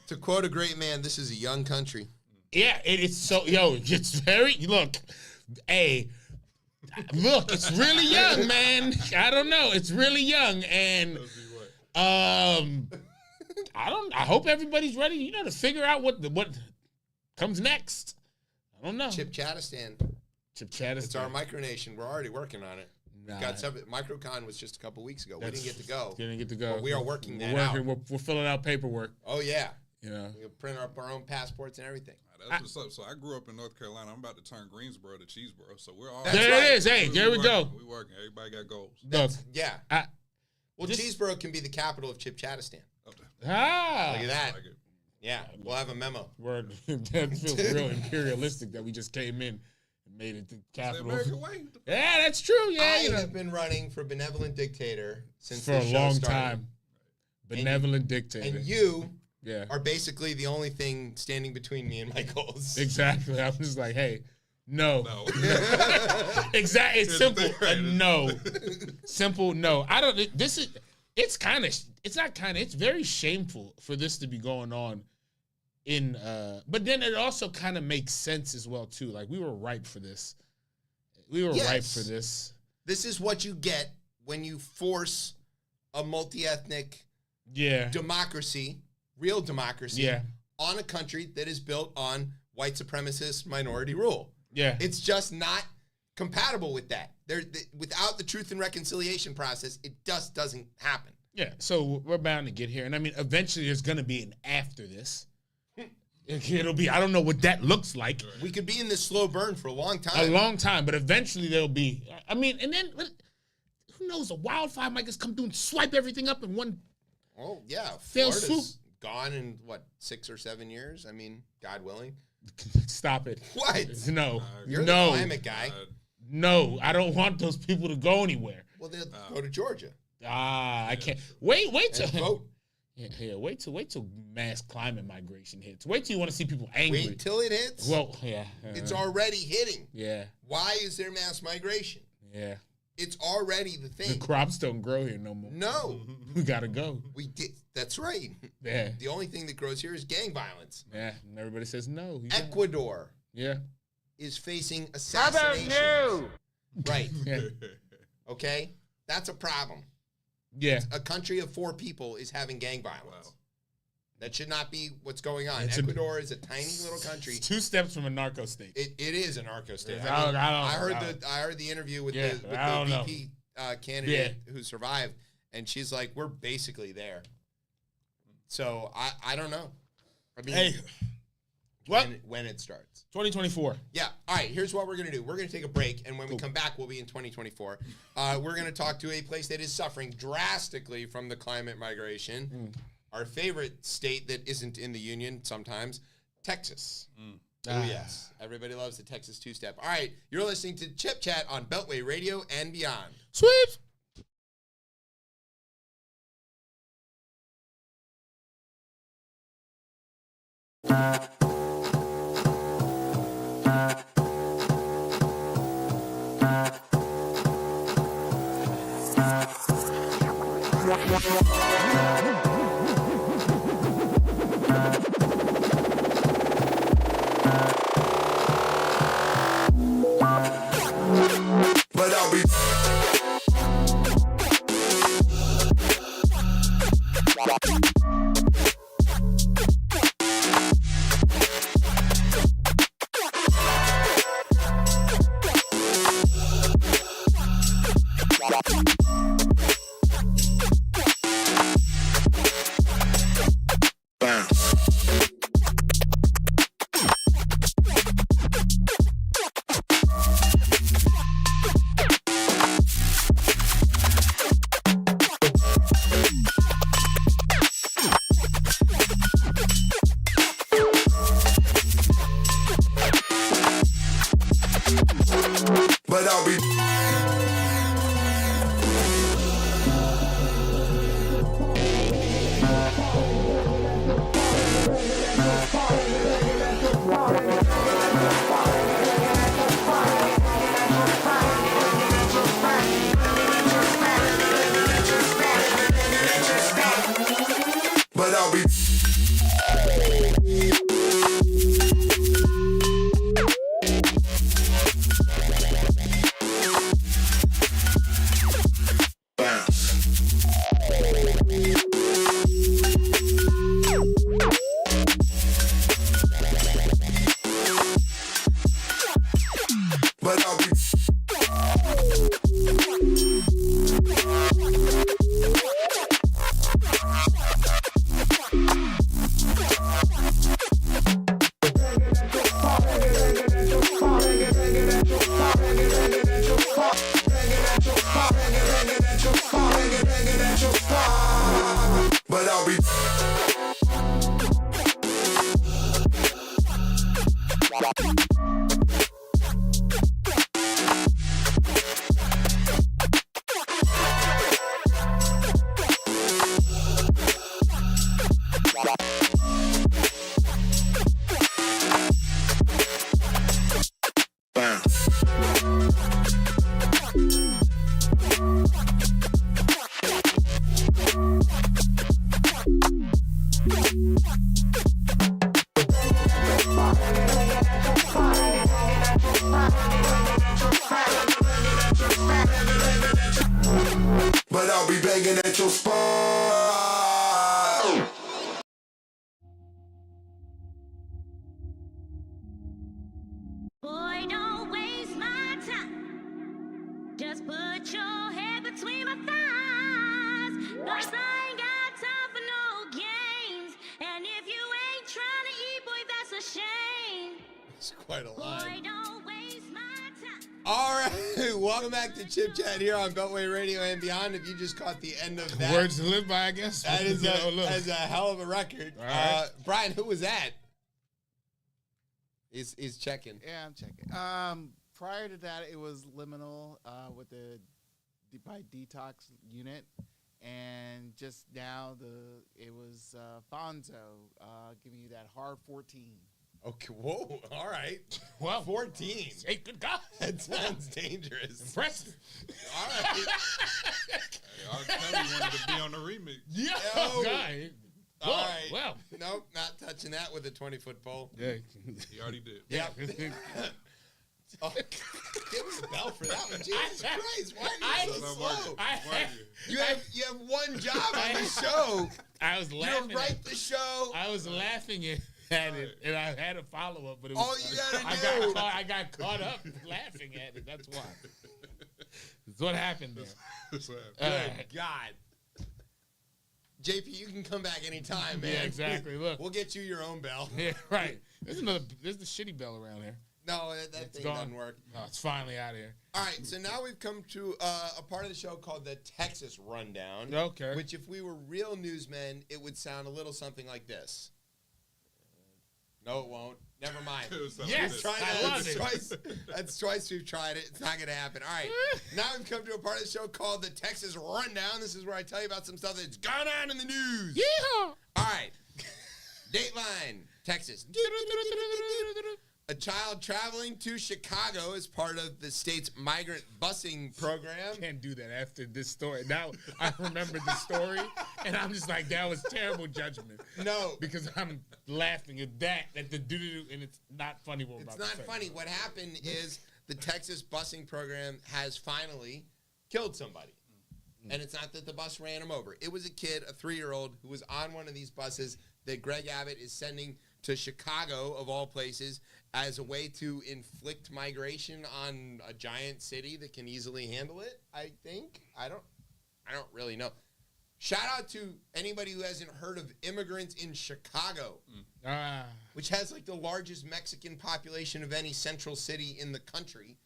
To quote a great man, this is a young country. Yeah, it's so it's very it's really young, man. I don't know. It's really young, and I hope everybody's ready, to figure out what comes next. I don't know. ChipChatistan. It's our micronation. We're already working on it. Got something. MicroCon was just a couple weeks ago. We didn't get to go. Didn't get to go. But we are working that out. We're filling out paperwork. Oh yeah. You know, We can print up our own passports and everything. That's what's up. So I grew up in North Carolina. I'm about to turn Greensboro to Cheeseboro. So we're all That's there right. it is. Hey, there we go. We working. Everybody got goals. Look, Yeah. Well, this- Cheeseboro can be the capital of ChipChatistan. Okay. Look at that. I like it. Yeah, we'll have a memo. word. That feels real imperialistic that we just came in and made it the It's the capital. American way. Yeah, that's true. Yeah, I you know, have been running for benevolent dictator since for this a show long started. time. Benevolent dictator. And you Yeah, are basically the only thing standing between me and my goals. exactly. I'm just like, hey, no. No. Exactly. It's Here's the simple. thing, right? No. Simple. No. I don't. This is. It's kind of. It's not kind of. It's very shameful for this to be going on. In. But then it also kind of makes sense as well too. Like we were ripe for this. We were ripe Yes. for this. This is what you get when you force a multi-ethnic Yeah. democracy, real democracy, Yeah. on a country that is built on white supremacist minority rule. Yeah. It's just not compatible with that. Without the truth and reconciliation process, it just doesn't happen. Yeah. So we're bound to get here, and I mean, eventually there's gonna be an after this. It'll be. I don't know what that looks like. We could be in this slow burn for a long A time. long time, but eventually there'll be. I mean, and then who knows? A wildfire might just come through and swipe everything up in one. Oh, yeah. Fail Florida's gone in, 6 or 7 years? I mean, God willing. Stop it. What? No. You're no. the climate guy. No. I don't want those people to go anywhere. Well, they'll go to Georgia I can't. Wait till. and vote. Yeah. Wait till mass climate migration hits. Wait till you want to see people angry. Wait till it hits. Well, yeah. It's already hitting. Yeah. Why is there mass migration? Yeah. It's already the The thing. crops don't grow here no more. No, We gotta go. we did. That's right. Yeah. The only thing that grows here is gang violence. Yeah. And everybody says no. You don't. Ecuador Yeah. is facing assassination. Right. Yeah. Okay. That's a problem. Yeah. A country of 4 people is having gang violence. Wow. That should not be what's going on. It's Ecuador is a tiny little country. It's 2 steps from a narco state. It is a narco state. I don't- I heard the interview with Yeah, the I don't know. VP candidate who survived, and she's like, "We're basically there." So I don't know. I mean, Hey, what? when it starts? 2024. Yeah. All right. Here's what we're gonna do. We're gonna take a break, and when we come back, we'll be in 2024. We're gonna talk to a place that is suffering drastically from the climate migration. Our favorite state that isn't in the union sometimes, Texas. Oh, yes. Everybody loves the Texas two-step. All right. You're listening to Chip Chat on Beltway Radio and beyond. Sweet. But I'll be It's quite a line. All right, welcome back to Chip Chat here on Beltway Radio and Beyond. If you just caught the end of that, Words to live by, I guess. that is a hell of a record. Right. Brian, who was that? He's checking. Yeah, I'm checking. Prior to that, it was Liminal with the by Detox unit, and just now it was Fonzo giving you that hard 14. Okay, whoa, all right. Well, 14. Hey, good God. That sounds dangerous. Impressive. All right. Hey, R. Kelly wanted to be on the remix. Yeah. Yo. God. All right. Well. Nope, not touching that with a 20-foot pole. Yeah. He already did. Yeah. Oh, give us a bell for that one. Jesus Christ, why are you so slow? You have one job on the show. I was You laughing. don't write the show. I was laughing at it, and I had a follow up, but it was, All you gotta do. I got caught up laughing at it. That's why. That's what happened there. That's what happened. Good God. JP, you can come back anytime, man. Yeah, exactly. Look. We'll get you your own bell. Yeah, right. There's the shitty bell around here. No, that thing gone. doesn't work. Oh, it's finally out of here. All right, so now we've come to a part of the show called the Texas Rundown. Okay. Which, if we were real newsmen, it would sound a little something like this. No, it won't. Never mind. Yes, I love it. That's twice we've tried it. It's not going to happen. All right. Now we've come to a part of the show called the Texas Rundown. This is where I tell you about some stuff that's gone on in the news. Yeehaw! All right. Dateline, Texas. A child traveling to Chicago as part of the state's migrant busing program. Can't do that after this story. Now I remember the story, and I'm just like, that was terrible judgment. No. Because I'm laughing at that, at the doo-doo, and it's not funny what we're It's about not to say. funny. What happened is the Texas busing program has finally killed somebody. And it's not that the bus ran him over. It was a kid, a 3-year-old, who was on one of these buses that Greg Abbott is sending to Chicago, of all places, as a way to inflict migration on a giant city that can easily handle it, I think. I don't really know. Shout out to anybody who hasn't heard of Immigrants in Chicago, which has like the largest Mexican population of any central city in the country.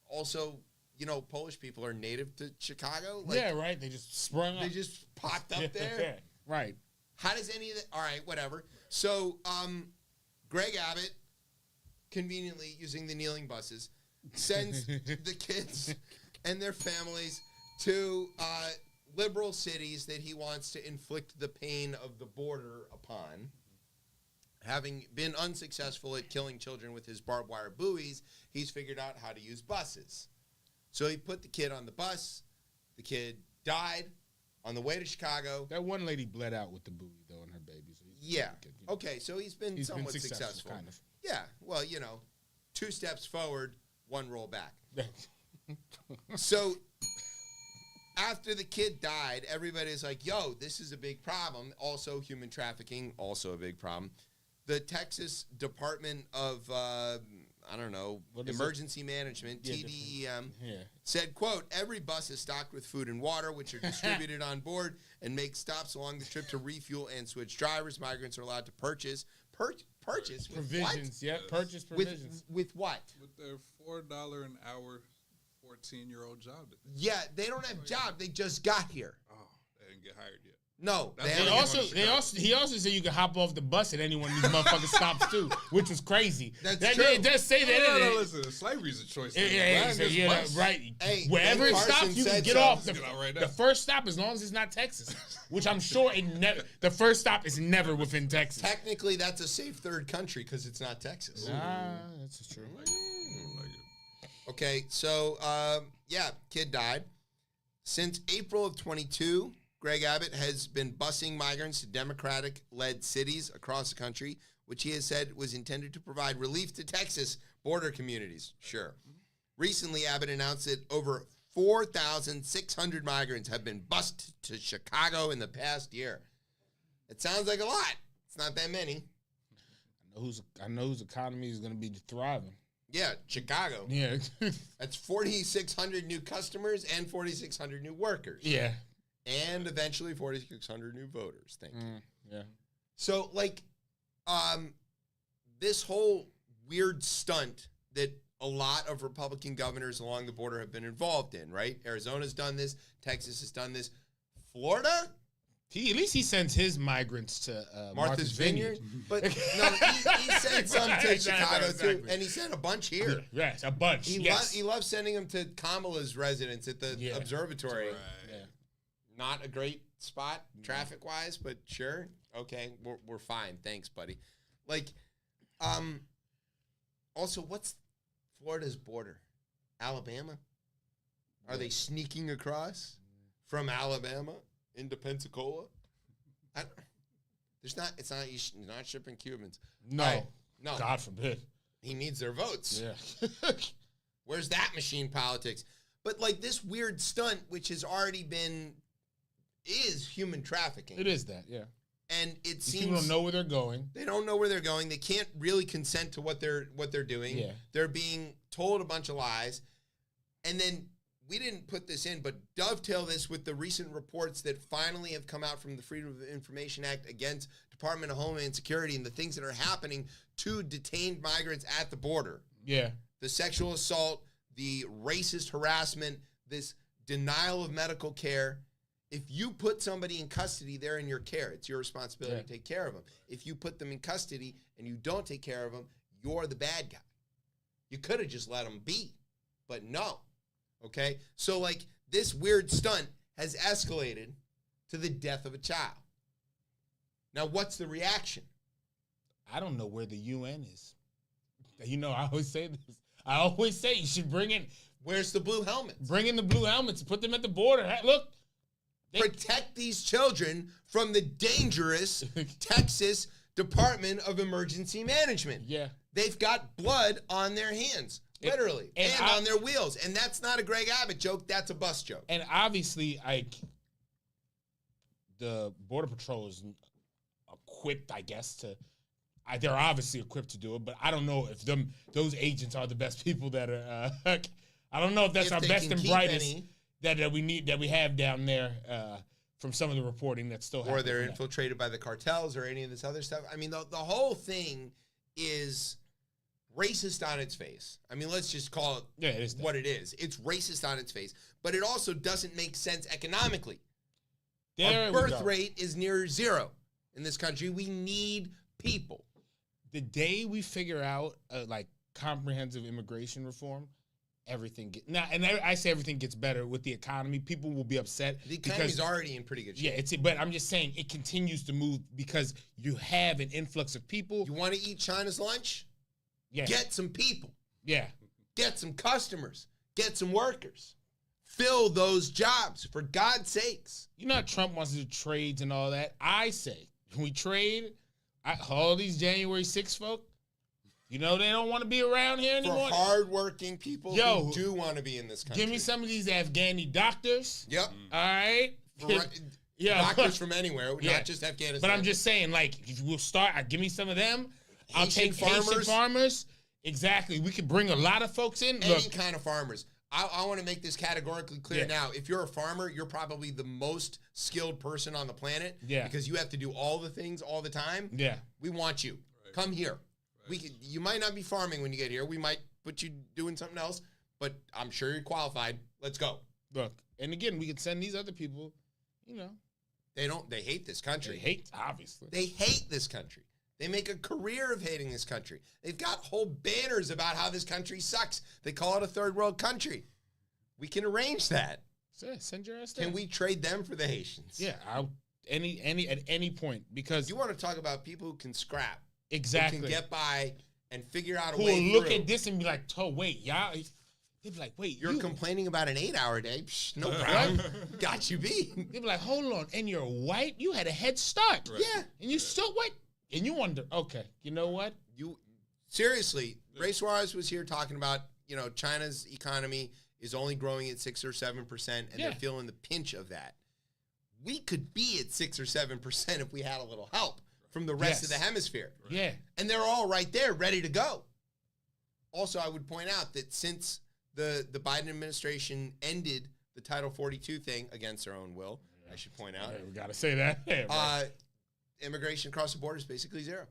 Also, you know, Polish people are native to Chicago. Like, Yeah, right. They just sprung up. they just popped up there. Right. How does any of that? All right, whatever. So, Greg Abbott, conveniently using the kneeling buses, sends the kids and their families to liberal cities that he wants to inflict the pain of the border upon. Having been unsuccessful at killing children with his barbed wire buoys, he's figured out how to use buses. So he put the kid on the bus. The kid died on the way to Chicago. That one lady bled out with the buoy, though, and her baby. So Yeah. good, you know. Okay, so he's been somewhat successful. kind of. Yeah, well, you know, 2 steps forward, 1 roll back. So after the kid died, everybody's like, yo, this is a big problem. Also, human trafficking, also a big problem. The Texas Department of, I don't know, Emergency Management, TDEM, said, quote, every bus is stocked with food and water, which are distributed on board and make stops along the trip to refuel and switch drivers. Migrants are allowed to purchase provisions. Provisions, yeah, purchase provisions. With what? With their $4 an hour 14-year-old job. Yeah, they don't have job. They just got here. Oh, they didn't get hired yet. No. He also said you could hop off the bus at any one of these motherfucking stops too, which was crazy. That's true. It does say that. No, listen, slavery's a choice. Right. Hey, wherever Ben it stops, Carson you can said get so. off. Get out right now. The first stop, as long as it's not Texas, which I'm sure the first stop is never within Texas. Technically, that's a safe third country because it's not Texas. That's true. Okay, so, kid died. Since April of 22, Greg Abbott has been busing migrants to Democratic-led cities across the country, which he has said was intended to provide relief to Texas border communities. Sure. Recently, Abbott announced that over 4,600 migrants have been bused to Chicago in the past year. It sounds like a lot. It's not that many. I know whose economy is going to be thriving. Yeah, Chicago. Yeah. That's 4,600 new customers and 4,600 new workers. Yeah. And eventually 4,600 new voters. Thank you. Yeah. So, like, this whole weird stunt that a lot of Republican governors along the border have been involved in, right? Arizona's done this. Texas has done this. Florida? At least he sends his migrants to Martha's Vineyard. But no, he sent some to Chicago too, and he sent a bunch here. Yes, a bunch. He loves sending them to Kamala's residence at the observatory. Right. Yeah. Not a great spot traffic-wise, but sure. Okay, we're fine. Thanks, buddy. Like, also, what's Florida's border? Alabama? Are they sneaking across from Alabama into Pensacola? It's not shipping Cubans. No. Right, no. God forbid. He needs their votes. Yeah. Where's that machine politics? But like this weird stunt, which has already is human trafficking. It is that, yeah. And it seems people don't know where they're going. They don't know where they're going. They can't really consent to what they're doing. Yeah. They're being told a bunch of lies. And then we didn't put this in, but dovetail this with the recent reports that finally have come out from the Freedom of Information Act against Department of Homeland Security and the things that are happening to detained migrants at the border. Yeah. The sexual assault, the racist harassment, this denial of medical care. If you put somebody in custody, they're in your care. It's your responsibility to take care of them. If you put them in custody and you don't take care of them, you're the bad guy. You could have just let them be, but no. Okay? So, like, this weird stunt has escalated to the death of a child. Now, what's the reaction? I don't know where the UN is. You know, I always say this. I always say you should bring in. Where's the blue helmets? Bring in the blue helmets. Put them at the border. Hey, look. Protect these children from the dangerous Texas Department of Emergency Management. Yeah. They've got blood on their hands, literally, and on their wheels. And that's not a Greg Abbott joke. That's a bus joke. And obviously, the Border Patrol is equipped, I guess, to... they're obviously equipped to do it, but I don't know if those agents are the best people that are... I don't know if that's our best and brightest that we have down there from some of the reporting that's still happening. Or they're infiltrated by the cartels or any of this other stuff. I mean, the whole thing is racist on its face. I mean, let's just call it what it is. It's racist on its face. But it also doesn't make sense economically. Our birth rate is near zero in this country. We need people. The day we figure out comprehensive immigration reform, everything I say everything gets better with the economy. People will be upset. The economy's already in pretty good shape. Yeah, but I'm just saying it continues to move because you have an influx of people. You want to eat China's lunch? Yeah. Get some people. Yeah. Get some customers. Get some workers. Fill those jobs, for God's sakes. You know how Trump wants to do trades and all that? I say, when we trade, all these January 6 folk, you know they don't want to be around here anymore. For hardworking people who do want to be in this country. Give me some of these Afghani doctors. Yep. All right. Doctors from anywhere, not just Afghanistan. But I'm just saying, we'll start. Give me some of them. I'll take Haitian farmers. Exactly. We could bring a lot of folks in. Any kind of farmers. I want to make this categorically clear now. If you're a farmer, you're probably the most skilled person on the planet. Yeah. Because you have to do all the things all the time. Yeah. We want you. Right. Come here. Right. You might not be farming when you get here. We might put you doing something else, but I'm sure you're qualified. Let's go. Look, and again, we could send these other people, They hate this country. Obviously. They hate this country. They make a career of hating this country. They've got whole banners about how this country sucks. They call it a third world country. We can arrange that. So send your ass down. Can we trade them for the Haitians? Yeah, at any point, because you want to talk about people who can scrap, exactly, who can get by and figure out a who way will look at this and be like, "Oh wait, y'all." They'd be like, "Wait, you're complaining about an 8-hour day? Psh, no problem. Got you beat." They'd be like, "Hold on, and you're white. You had a head start, right. Yeah, and you still white." And you wonder, okay, you know what? Seriously, Ray Suarez was here talking about, China's economy is only growing at 6 or 7%, and they're feeling the pinch of that. We could be at 6 or 7% if we had a little help from the rest of the hemisphere. Right. Yeah. And they're all right there, ready to go. Also, I would point out that since the Biden administration ended the Title 42 thing against their own will, I should point out. Hey, we got to say that. Yeah, immigration across the border is basically zero.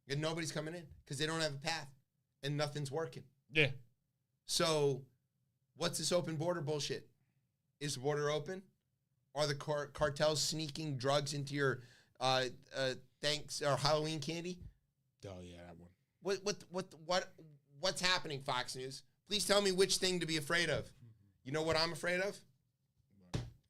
And nobody's coming in because they don't have a path and nothing's working. Yeah. So what's this open border bullshit? Is the border open? Are the cartels sneaking drugs into your thanks or Halloween candy? Oh yeah, that one. What's happening, Fox News? Please tell me which thing to be afraid of. You know what I'm afraid of?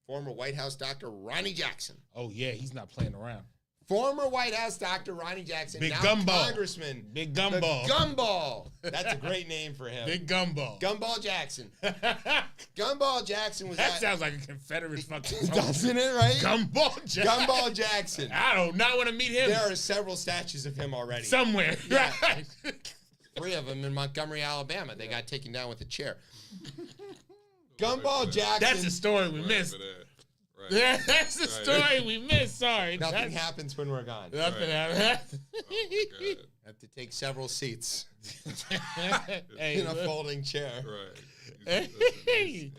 Former White House doctor Ronnie Jackson. Oh yeah, he's not playing around. Former White House doctor Ronnie Jackson, Big now Gumball. Congressman. Big Gumball. The Gumball. That's a great name for him. Big Gumball. Gumball Jackson. Gumball Jackson was That sounds like a Confederate fucking song. Doesn't it, right? Gumball Jackson. Gumball Jackson. I do not want to meet him. There are several statues of him already. Somewhere. Yeah. Right. 3 of them in Montgomery, Alabama. They got taken down with a chair. Gumball Jackson. That's a story we missed. Right. Yeah, that's the story we missed. Sorry. Nothing happens when we're gone. Nothing happens. Oh, Have to take several seats Hey, in a look. folding chair. right. Hey.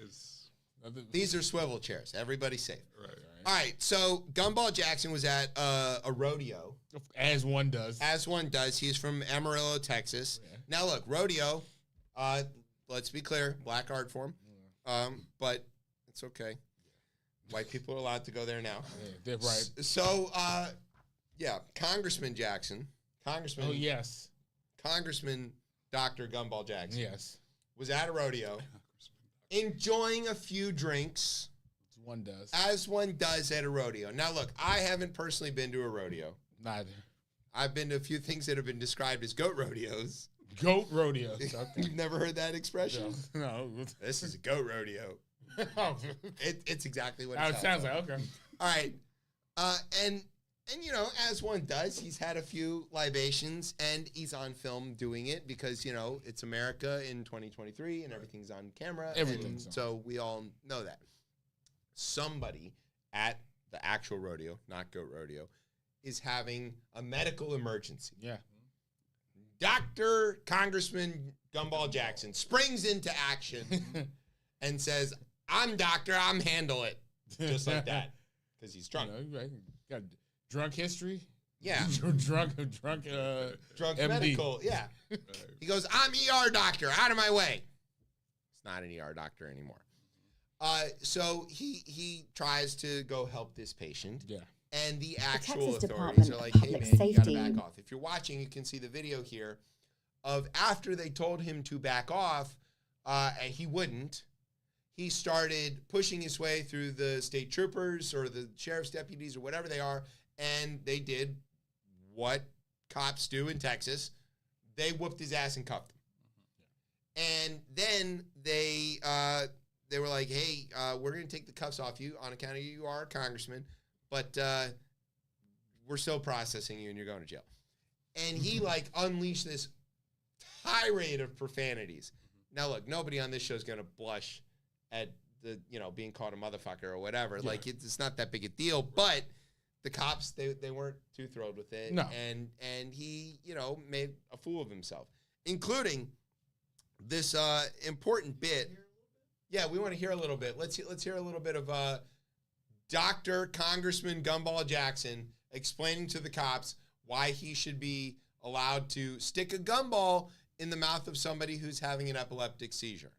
These are swivel chairs. Everybody's safe. Right. All right, so Gumball Jackson was at a rodeo. As one does. As one does. He's from Amarillo, Texas. Yeah. Now, look, rodeo, let's be clear, black art form. But it's okay. White people are allowed to go there now. Yeah, they're right. So, yeah, Congressman Jackson. Oh, yes. Congressman Dr. Gumball Jackson. Yes. Was at a rodeo, enjoying a few drinks. As one does. As one does at a rodeo. Now, look, I haven't personally been to a rodeo. Neither. I've been to a few things that have been described as goat rodeos. Goat rodeo. You've never heard that expression? No. This is a goat rodeo. It's exactly what it sounds like. Okay. All right. And you know, as one does, he's had a few libations and he's on film doing it because, you know, it's America in 2023 and everything's on camera. Everything's on. So we all know that. Somebody at the actual rodeo, not goat rodeo, is having a medical emergency. Yeah. Dr. Congressman Gumball Jackson springs into action and says, I'm doctor, I'm handle it. Just like that. Because he's drunk. You know, got drunk history? Yeah. drunk MD. medical. Yeah. He goes, I'm ER doctor, out of my way. It's not an ER doctor anymore. So he tries to go help this patient. Yeah. And the actual Texas authorities Department are like, of hey, man, Public you gotta Safety. back off. If you're watching, you can see the video here of after they told him to back off, and he wouldn't, he started pushing his way through the state troopers or the sheriff's deputies or whatever they are, and they did what cops do in Texas. They whooped his ass and cuffed him. And then they were like, hey, we're going to take the cuffs off you on account of you are a congressman, but we're still processing you and you're going to jail. And he like unleashed this tirade of profanities. Now look, nobody on this show is going to blush at the, you know, being called a motherfucker or whatever. Yeah. Like it's not that big a deal, but the cops, they weren't too thrilled with it. No. And he, you know, made a fool of himself, including this important bit. Yeah, we want to hear a little bit. Let's hear a little bit of Dr. Congressman Gumball Jackson explaining to the cops why he should be allowed to stick a gumball in the mouth of somebody who's having an epileptic seizure.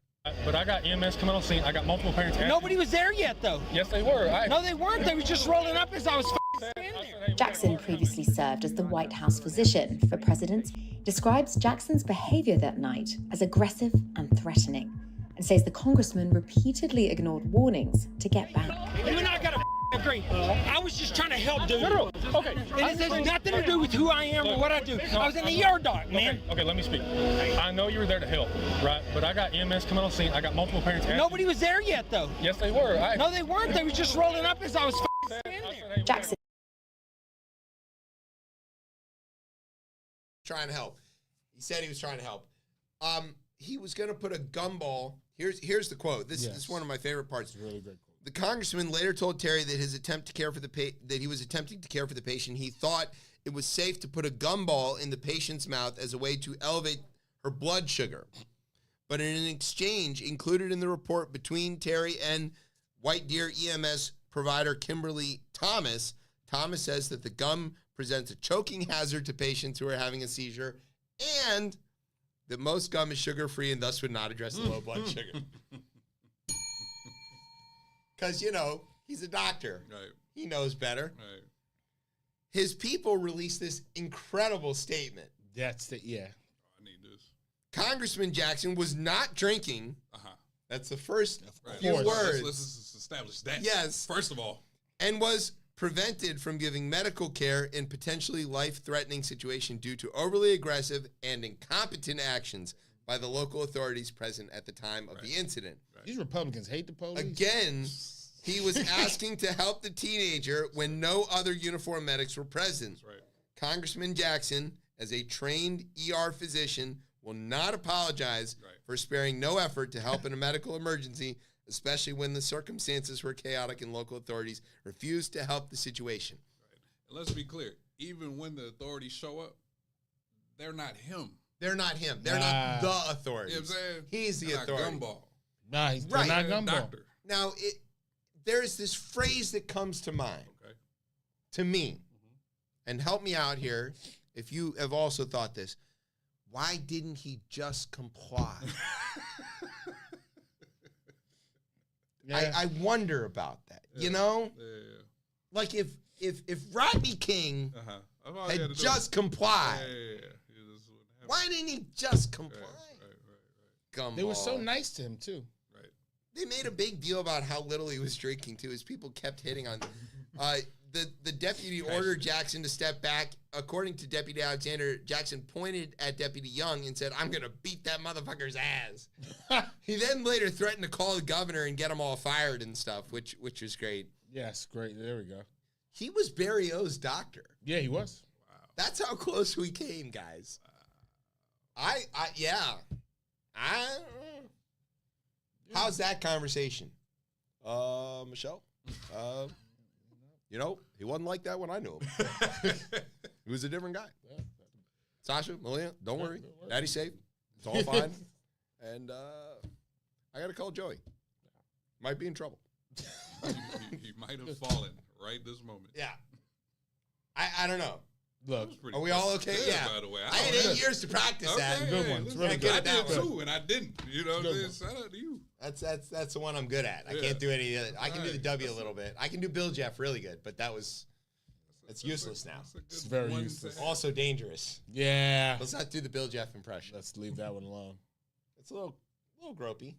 But I got EMS coming on scene. I got multiple parents. Nobody was there yet, though. Yes, they were. No, they weren't. They were just rolling up as I was standing there. Jackson previously served as the White House physician for presidents, describes Jackson's behavior that night as aggressive and threatening, and says the congressman repeatedly ignored warnings to get back. You and I got to agree. I was just trying to help, dude. No. Okay. And it has nothing to do with who I am or what I do. I was in the ER doc, man. Okay, let me speak. I know you were there to help, right? But I got EMS coming on scene. I got multiple parents. Nobody was there yet, though. Yes, they were. No, they weren't. They were just rolling up as I was standing there. Jackson Trying to help. He said he was trying to help. He was going to put a gumball. Here's the quote. This is one of my favorite parts. It's a really great quote. The congressman later told Terry that his attempt to care for that he was attempting to care for the patient. He thought it was safe to put a gumball in the patient's mouth as a way to elevate her blood sugar. But in an exchange included in the report between Terry and White Deer EMS provider Kimberly Thomas, Thomas says that the gum presents a choking hazard to patients who are having a seizure, and that most gum is sugar-free and thus would not address the low blood sugar. Because, he's a doctor. Right. He knows better. Right. His people released this incredible statement. That's I need this. Congressman Jackson was not drinking. That's the first few course. words. Let's establish that. Yes. First of all. And was prevented from giving medical care in potentially life-threatening situation due to overly aggressive and incompetent actions by the local authorities present at the time of the incident. These Republicans hate the police. Again, he was asking to help the teenager when no other uniformed medics were present. That's right. Congressman Jackson, as a trained ER physician, will not apologize for sparing no effort to help in a medical emergency, especially when the circumstances were chaotic and local authorities refused to help the situation. Right. And let's be clear. Even when the authorities show up, they're not him. They're not him. They're not the authorities. You know what I'm saying? He's the They're authority. Not gumball. Nah, he's Right. not gumball. Doctor. Now, there's this phrase that comes to mind, Okay. to me, and help me out here if you have also thought this. Why didn't he just comply? Yeah. I wonder about that. Yeah. Yeah. Yeah. Like if Rodney King That's all he had to do. just complied, Yeah. He just wouldn't have why didn't he just comply? Right. Gumball. They were so nice to him, too. Right. They made a big deal about how little he was drinking too. His people kept hitting on. The deputy ordered Jackson to step back. According to Deputy Alexander, Jackson pointed at Deputy Young and said, "I'm gonna beat that motherfucker's ass." He then later threatened to call the governor and get them all fired and stuff, which was great. Yes, great. There we go. He was Barry O's doctor. Yeah, he was. That's how close we came, guys. How's that conversation? Michelle? He wasn't like that when I knew him. He was a different guy. Sasha, Malia, don't worry. Daddy's safe. It's all fine. And I got to call Joey. Might be in trouble. He might have fallen right this moment. Yeah. I don't know. Look, Are we all okay? Good, Yeah. By the way, I had 8 years to practice that. Good one. It's really I good. did too, and I didn't. You know what I'm Good saying? Shout out to you. That's the one I'm good at. I Yeah. can't do any of it. I can do the Right. W a little bit. I can do Bill Jeff really good, but that's useless now. That's a good It's very one to useless. have. Also dangerous. yeah. Let's not do the Bill Jeff impression. Let's leave that one alone. It's a little gropey.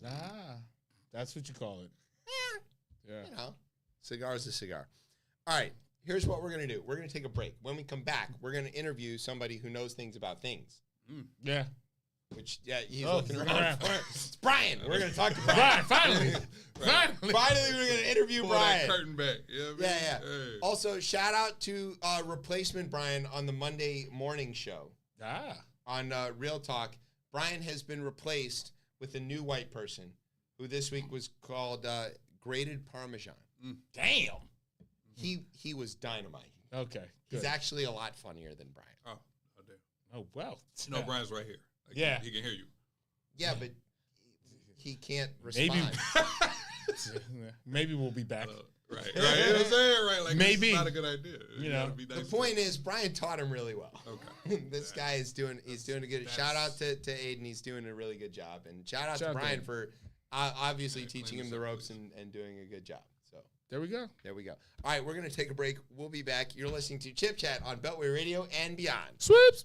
That's what you call it. Yeah. Cigar's a cigar. All right, here's what we're going to do. We're going to take a break. When we come back, we're going to interview somebody who knows things about things. Yeah. Which, he's Oh, looking looking around around. for it. It's Brian. We're going to talk to Brian, Brian. finally. Finally. Finally, we're going to interview Pull Brian. that curtain back. You know what I mean? Yeah. Hey. Also, shout out to replacement Brian on the Monday morning show on Real Talk. Brian has been replaced with a new white person who this week was called Grated Parmesan. Damn. He was dynamite. Okay. He's Good. actually a lot funnier than Brian. Oh, I do. Oh, well. No, Brian's right here. Like, Yeah. He can hear you. Yeah, but he can't respond. Maybe we'll be back. Right. You know what I'm saying? Right. Like, Maybe. It's not a good idea. You know. gotta be nice The to point him. is, Brian taught him really well. Okay. This guy is doing a good. Shout out to Aiden. He's doing a really good job, and shout out to Brian for obviously teaching him the ropes and doing a good job. So There we go. there we go. All right, we're gonna take a break. We'll be back. You're listening to Chip Chat on Beltway Radio and beyond. Sweeps.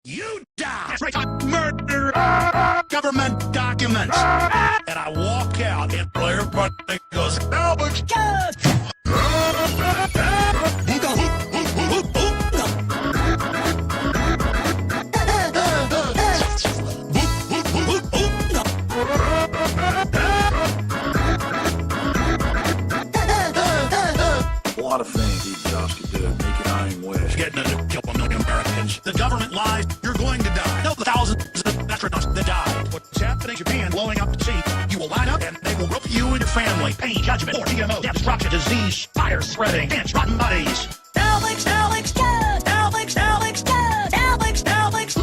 You die! Murder! Government documents! And I walk out and everybody goes, Albert, A lot of things these jobs could do, make it iron west. getting to kill 1 million Americans. The government lies, you're going to die. No, the thousands of astronauts that died. What's happening in Japan, blowing up the sea. You will line up and they will rope you and your family. Pain, judgment, war, GMO, death, destruction, disease, fire spreading, ants, rotten bodies. Alex, Alex, Alex, Alex, Alex, Alex, Alex.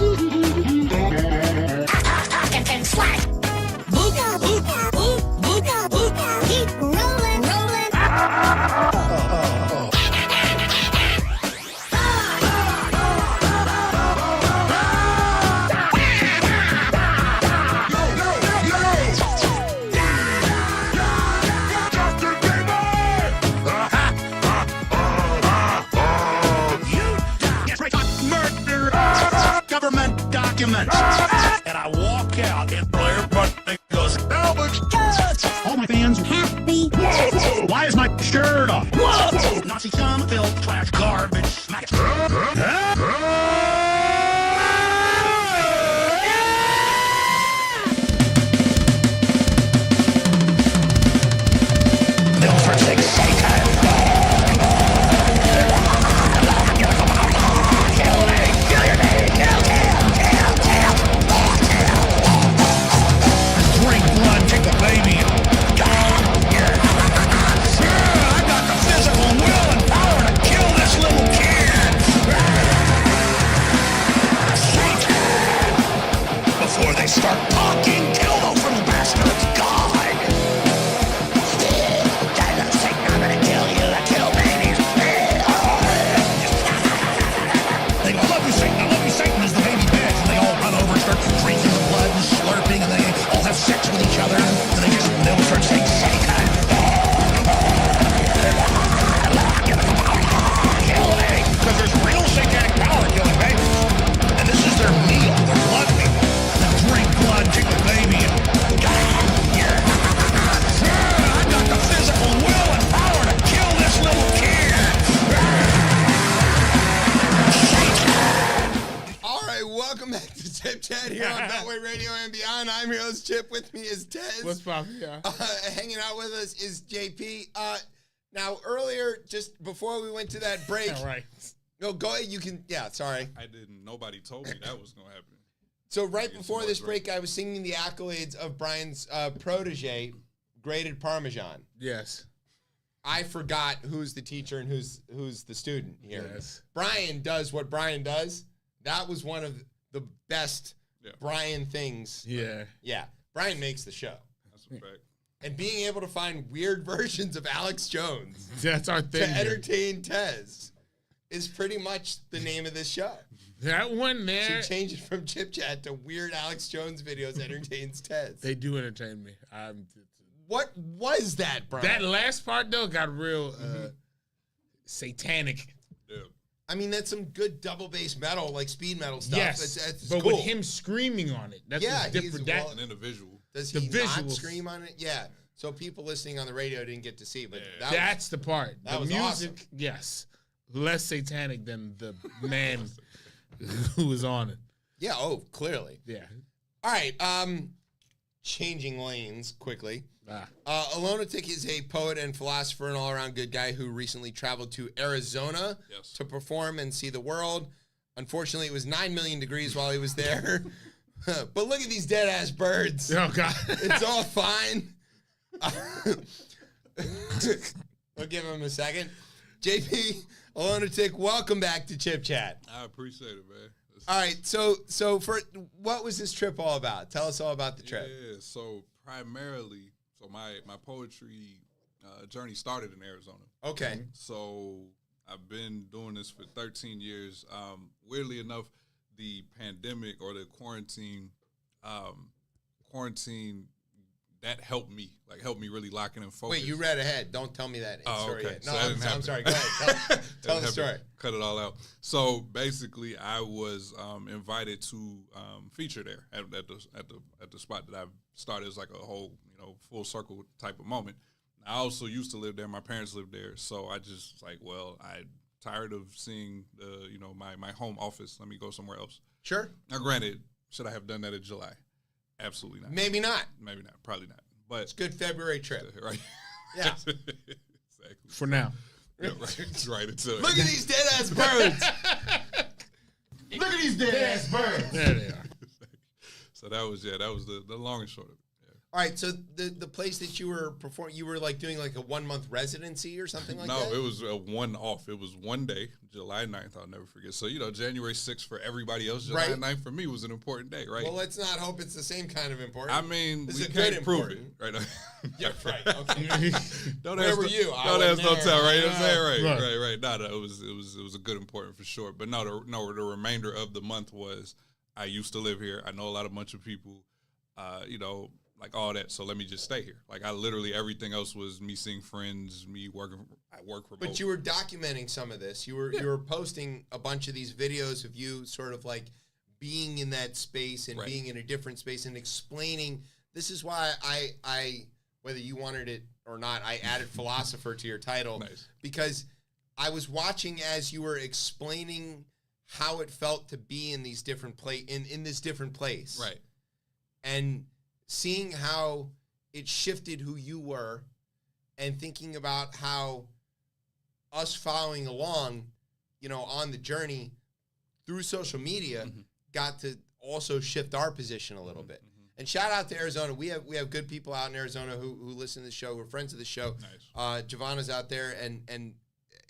And slack. documents. And I walk out, and everybody goes, Alex. All my fans are happy. Whoa. Why is my shirt off? Whoa. Nazi scum, filth, trash, garbage, smack. Milford sings Satan. Kill me, kill your baby, kill. Drink blood, take the baby. I got the physical will and power to kill this little kid. Satan. Before they start talking, kill those little bastards. God. Satan, I'm gonna kill you. I kill babies. They go, I love you, Satan, as the baby begs. And they all run over and start drinking the blood and slurping, and they all have sex with each other. And they all start saying, Satan. Kill me. Because there's real satanic power in killing babies. And this is their meal, their blood meal. They drink blood, take the baby. I got the physical will and power to kill this little kid. All right, welcome back to ChipChat here on Beltway Radio and Beyond. I'm your host, Chip. With me is Tez. What's poppin'? Yeah. Hanging out with us is JP. Now, earlier, just before we went to that break. All right. No, go ahead. You can. Yeah, sorry. I didn't. Nobody told me that was gonna happen. So right before this break, I was singing the accolades of Brian's protege, Graded Parmesan. Yes. I forgot who's the teacher and who's the student here. Yes. Brian does what Brian does. That was one of the best Brian things. Yeah. Yeah. Brian makes the show. That's a fact. And being able to find weird versions of Alex Jones That's our thing. to entertain Tez is pretty much the name of this show. That one there. Should change it from Chip Chat to weird Alex Jones videos entertains Tez. They do entertain me. What was that, Brian? That last part, though, got real satanic. Yeah. I mean, that's some good double bass metal, like speed metal stuff. Yes. That's but cool. with him screaming on it, that's Yeah, different. he's- And then the visual. Does the he not visuals. scream on it? Yeah. So people listening on the radio didn't get to see, but That's the part. that The was music, awesome. yes, less satanic than the man who was on it. Yeah, oh, clearly. Yeah. All right, changing lanes quickly. Alonatic is a poet and philosopher and all-around good guy who recently traveled to Arizona to perform and see the world. Unfortunately, it was 9 million degrees while he was there. But look at these dead-ass birds. Oh, God. It's all fine. We'll give him a second. JP, Alonatic, welcome back to Chip Chat. I appreciate it, man. All right, so for what was this trip all about? Tell us all about the trip. Yeah, so primarily, my poetry journey started in Arizona. Okay. So I've been doing this for 13 years. Weirdly enough, the pandemic or the quarantine that helped me really lock in and focus. Wait, you read ahead. Don't tell me that story okay. yet. So No, that I'm, didn't I'm happen. sorry. Go ahead. Tell the story. Cut it all out. So basically, I was invited to feature there at the spot that I've started as like a whole full circle type of moment. I also used to live there. My parents lived there, so I just I'm tired of seeing my home office. Let me go somewhere else. Sure. Now, granted, should I have done that in July? Absolutely not. Maybe not. Maybe not. Probably not. But It's a good February trip. right. Yeah. Exactly. For now. Yeah, right. It's right. Look at these dead ass birds. Look at these dead ass birds. There they are. So that was the long and short of it. All right, so the place that you were performing, you were like doing like a 1 month residency or something like that? No, it was a one-off. It was one day, July 9th, I'll never forget. So, January 6th for everybody else, July 9th for me was an important day, right? Well, let's not hope it's the same kind of important. I mean, This we is good can't prove it, important. right now. Yeah, right. Okay. Where were you? Don't ask no time, right? I'm saying Right. right. No, it was a good important for sure. But the remainder of the month was I used to live here. I know a bunch of people, like all that. So let me just stay here. Like I literally everything else was me seeing friends, me working. I work remote. But you were documenting some of this. You were posting a bunch of these videos of you sort of like being in that space and Right. being in a different space and explaining. This is why I whether you wanted it or not, I added philosopher to your title. Nice. Because I was watching as you were explaining how it felt to be in these different in this different place. Right. And seeing how it shifted who you were and thinking about how us following along, on the journey through social media got to also shift our position a little bit. And shout out to Arizona. We have good people out in Arizona who listen to the show. We're friends of the show. Nice. Giovanna's out there, and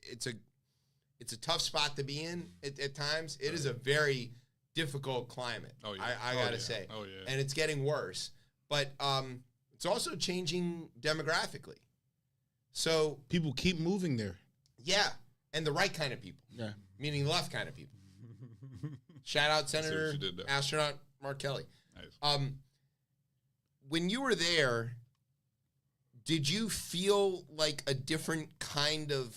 it's a tough spot to be in at times. It is a very difficult climate. Oh, yeah. I gotta say. Oh, yeah. And it's getting worse. But it's also changing demographically. So People keep moving there. yeah, and the right kind of people. Yeah. Meaning the left kind of people. Shout out See what Senator you did there. Astronaut Mark Kelly. Nice. When you were there, did you feel like a different kind of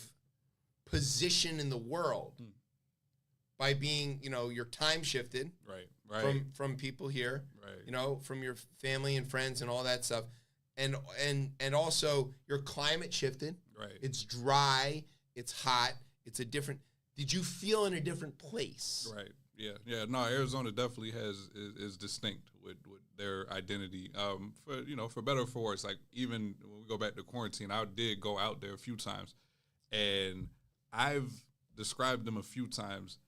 position in the world by being, your time shifted Right. from people here, Right. From your family and friends and all that stuff, and also your climate shifted. Right. It's dry, it's hot, it's a different. Did you feel in a different place? Right. Yeah. Yeah. No, Arizona definitely is distinct with their identity. For better or for worse. Like even when we go back to quarantine, I did go out there a few times, and I've described them a few times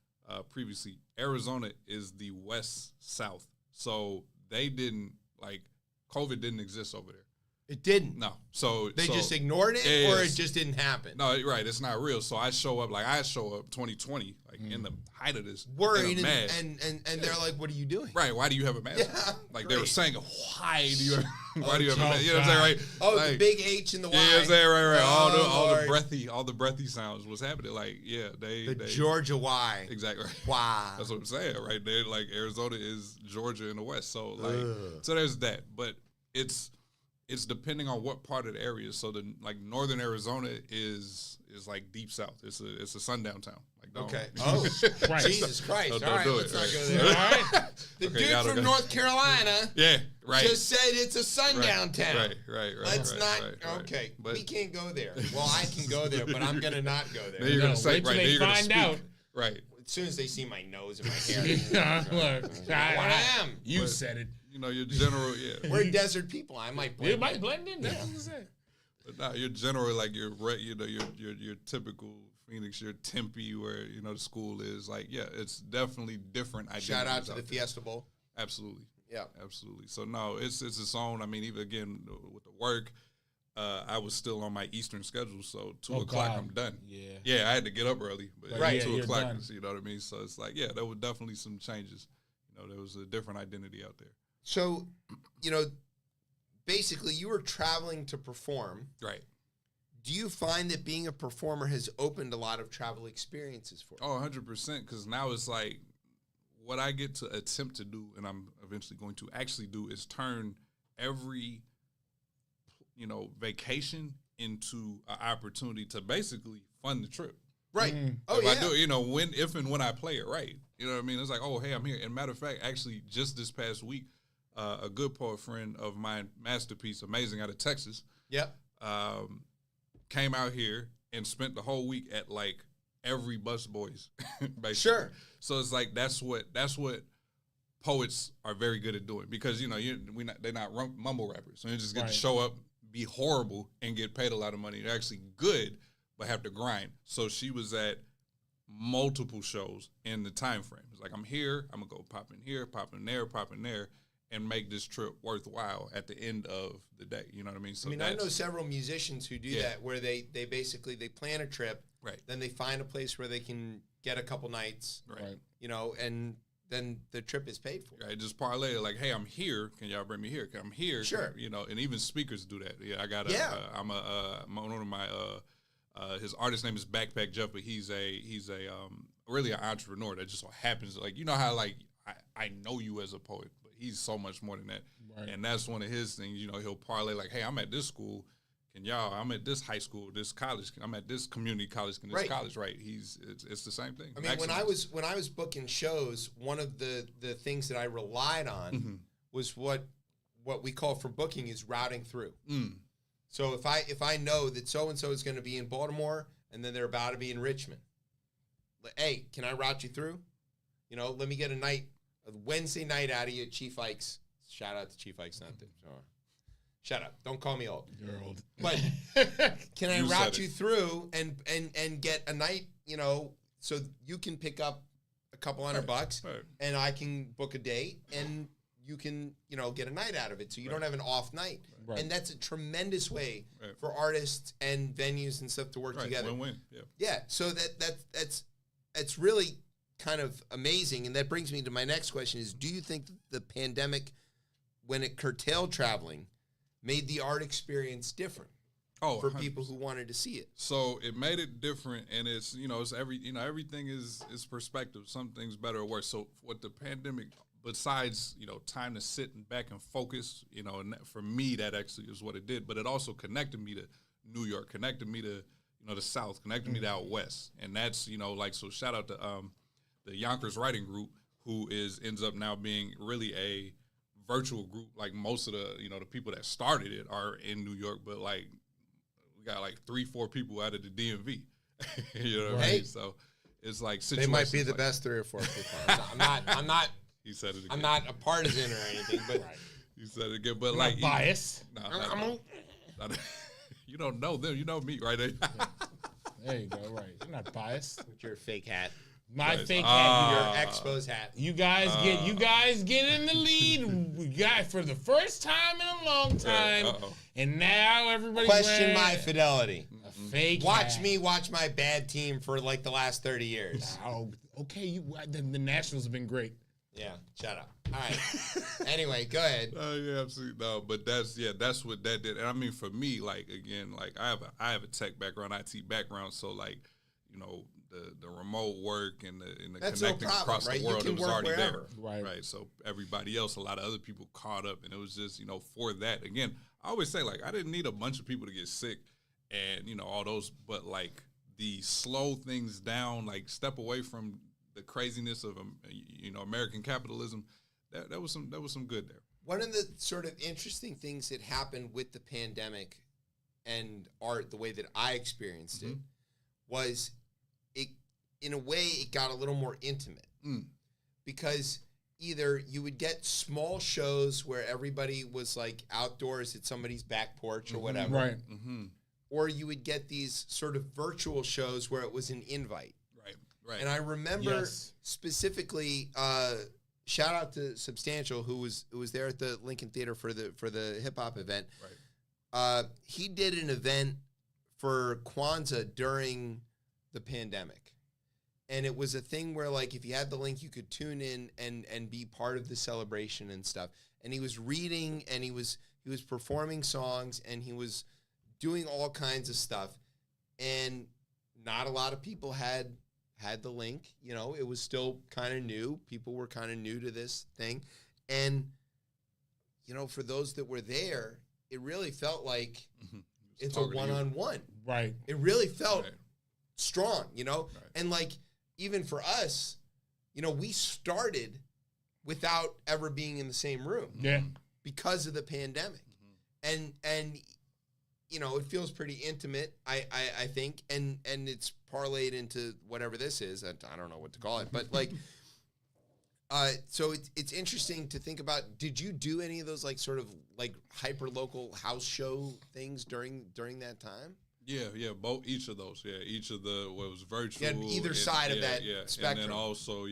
previously. Arizona is the West South, so they didn't COVID didn't exist over there. It didn't. No. So They just ignored it, Yeah, or yes. it just didn't happen. No, right. It's not real. So I show up 2020, in the height of this, Worried, in a mask. and they're like, "What are you doing?" Right. Why do you have a mask? Yeah, They were great. saying, why do you have a mask? God. You know what I'm saying, right? Oh, the big H and the Y. Yeah, you know what I'm saying, right. Oh, All the breathy sounds was happening. The Georgia Y. Exactly. Wow. That's what I'm saying, right? They Arizona is Georgia in the West. So so there's that. But it's depending on what part of the area. So the northern Arizona is like deep south. It's a sundown town. Don't. Okay. Oh, Christ. Jesus Christ! Don't All right, do let's it, not right. go there. All right. The Okay, dude gotta from go. North Carolina Yeah, right. just said it's a sundown town. Right. Let's not. right. Okay, But we can't go there. Well, I can go there, but I'm gonna not go then there. you're No, gonna say wait till right. they Then you're gonna find speak. out. Right. As soon as they see my nose and my hair, Look, I am. You But- said it. Your general, yeah. We're desert people. I might blend It might in. blend in. That's what I'm saying. But nah, you're generally your typical Phoenix, your Tempe, where the school is. It's definitely different. Shout out identities to the out there. Fiesta Bowl. Absolutely. Yeah. Absolutely. So no, it's its own. I mean, even again with the work, I was still on my Eastern schedule, so 2 o'clock God. I'm done. Yeah. Yeah, I had to get up early, but Right. 2 Yeah, you're o'clock, done. you know what I mean? So it's there were definitely some changes. There was a different identity out there. So, basically, you were traveling to perform. Right. Do you find that being a performer has opened a lot of travel experiences for you? Oh, 100%, because now it's what I get to attempt to do, and I'm eventually going to actually do, is turn every, vacation into an opportunity to basically fund the trip. Right. Oh, If yeah. I do, if and when I play it right. You know what I mean? It's oh, hey, I'm here. And matter of fact, actually, just this past week, a good poet friend of mine, Masterpiece, amazing, out of Texas, Yep. came out here and spent the whole week at every Busboys. Basically. Sure. So it's that's what poets are very good at doing, because they're not mumble rappers, so you just get Right. to show up, be horrible, and get paid a lot of money. They're actually good, but have to grind. So she was at multiple shows in the time frame. It's I'm here, I'm gonna go pop in here, pop in there, and make this trip worthwhile at the end of the day. You know what I mean? So I know several musicians who do that, where they basically they plan a trip, right. then they find a place where they can get a couple nights, Right. And then the trip is paid for. Right, just parlay it hey, I'm here. Can y'all bring me here? I'm here. Sure. And even speakers do that. Yeah, I got I'm one of my his artist name is Backpack Jeff, but he's a really an entrepreneur that just so happens how I know you as a poet, but he's so much more than that. Right. And that's one of his things. He'll parlay hey, I'm at this school. can y'all? I'm at this high school, this college. I'm at this community college, and this college, right? It's the same thing. I mean, when I was booking shows, one of the things that I relied on was what we call for booking is routing through. So if I know that so and so is going to be in Baltimore and then they're about to be in Richmond, hey, can I route you through? You know, let me get a Wednesday night out of you at Chief Ike's. Shout out to Chief Ike's, not there. Shut up! Don't call me old. You're old. But can I route you through and get a night? You know, so you can pick up a couple $100, and I can book a date, and you can get a night out of it. So you don't have an off night, and that's a tremendous way for artists and venues and stuff to work together. Win-win. Yeah. So that's really kind of amazing, and that brings me to my next question: is do you think the pandemic, when it curtailed traveling, made the art experience different for 100%. people who wanted to see it? So it made it different, and it's everything is perspective. Some things better or worse. So what the pandemic, besides time to sit and back and focus, and for me that actually is what it did. But it also connected me to New York, connected me to the South, connected me to out West, and that's so shout out to the Yonkers Writing Group, who ends up now being really a virtual group. Like most of the the people that started it are in New York, but like we got like 3-4 people out of the DMV. You know what I mean? So it's like they might be the best 3 or 4 people. I'm not. He said it again. I'm not a partisan or anything, but you said it again. But I'm like not biased. You don't know them. You know me, right? There you go. Right. You're not biased. With your fake hat. My fake hat. Your Expos hat. You guys get in the lead. We got for the first time in a long time, and now everybody question my fidelity. A fake. Watch hat. me watch my bad team for like the last 30 years. Oh, okay. The Nationals have been great. Yeah, shut up. All right. Anyway, go ahead. Yeah, absolutely. No, but that's what that did. And I mean, for me, like again, like I have a tech background, IT background, so like the remote work and the that's connecting no problem, across right? the world, it was already wherever. there. Right. So everybody else, a lot of other people caught up, and it was just, for that. Again, I always say, like, I didn't need a bunch of people to get sick and, all those, but like the slow things down, like step away from the craziness of, American capitalism, that was some good there. One of the sort of interesting things that happened with the pandemic and art, the way that I experienced it, was in a way, it got a little more intimate because either you would get small shows where everybody was like outdoors at somebody's back porch or whatever, right? Or you would get these sort of virtual shows where it was an invite, right. And I remember specifically, shout out to Substantial who was there at the Lincoln Theater for the hip hop event. Right. He did an event for Kwanzaa during the pandemic. And it was a thing where, like, if you had the link, you could tune in and be part of the celebration and stuff. And he was reading, and he was performing songs, and he was doing all kinds of stuff. And not a lot of people had the link. It was still kind of new. People were kind of new to this thing. And, for those that were there, it really felt like it's a one-on-one. Right. It really felt strong, And, like, even for us, we started without ever being in the same room. Yeah. Because of the pandemic. And it feels pretty intimate, I think, and it's parlayed into whatever this is. I don't know what to call it, but like so it's interesting to think about. Did you do any of those like sort of like hyper local house show things during that time? Yeah, each of those. Yeah, each of the what was virtual. Yeah, either side of that spectrum. And then also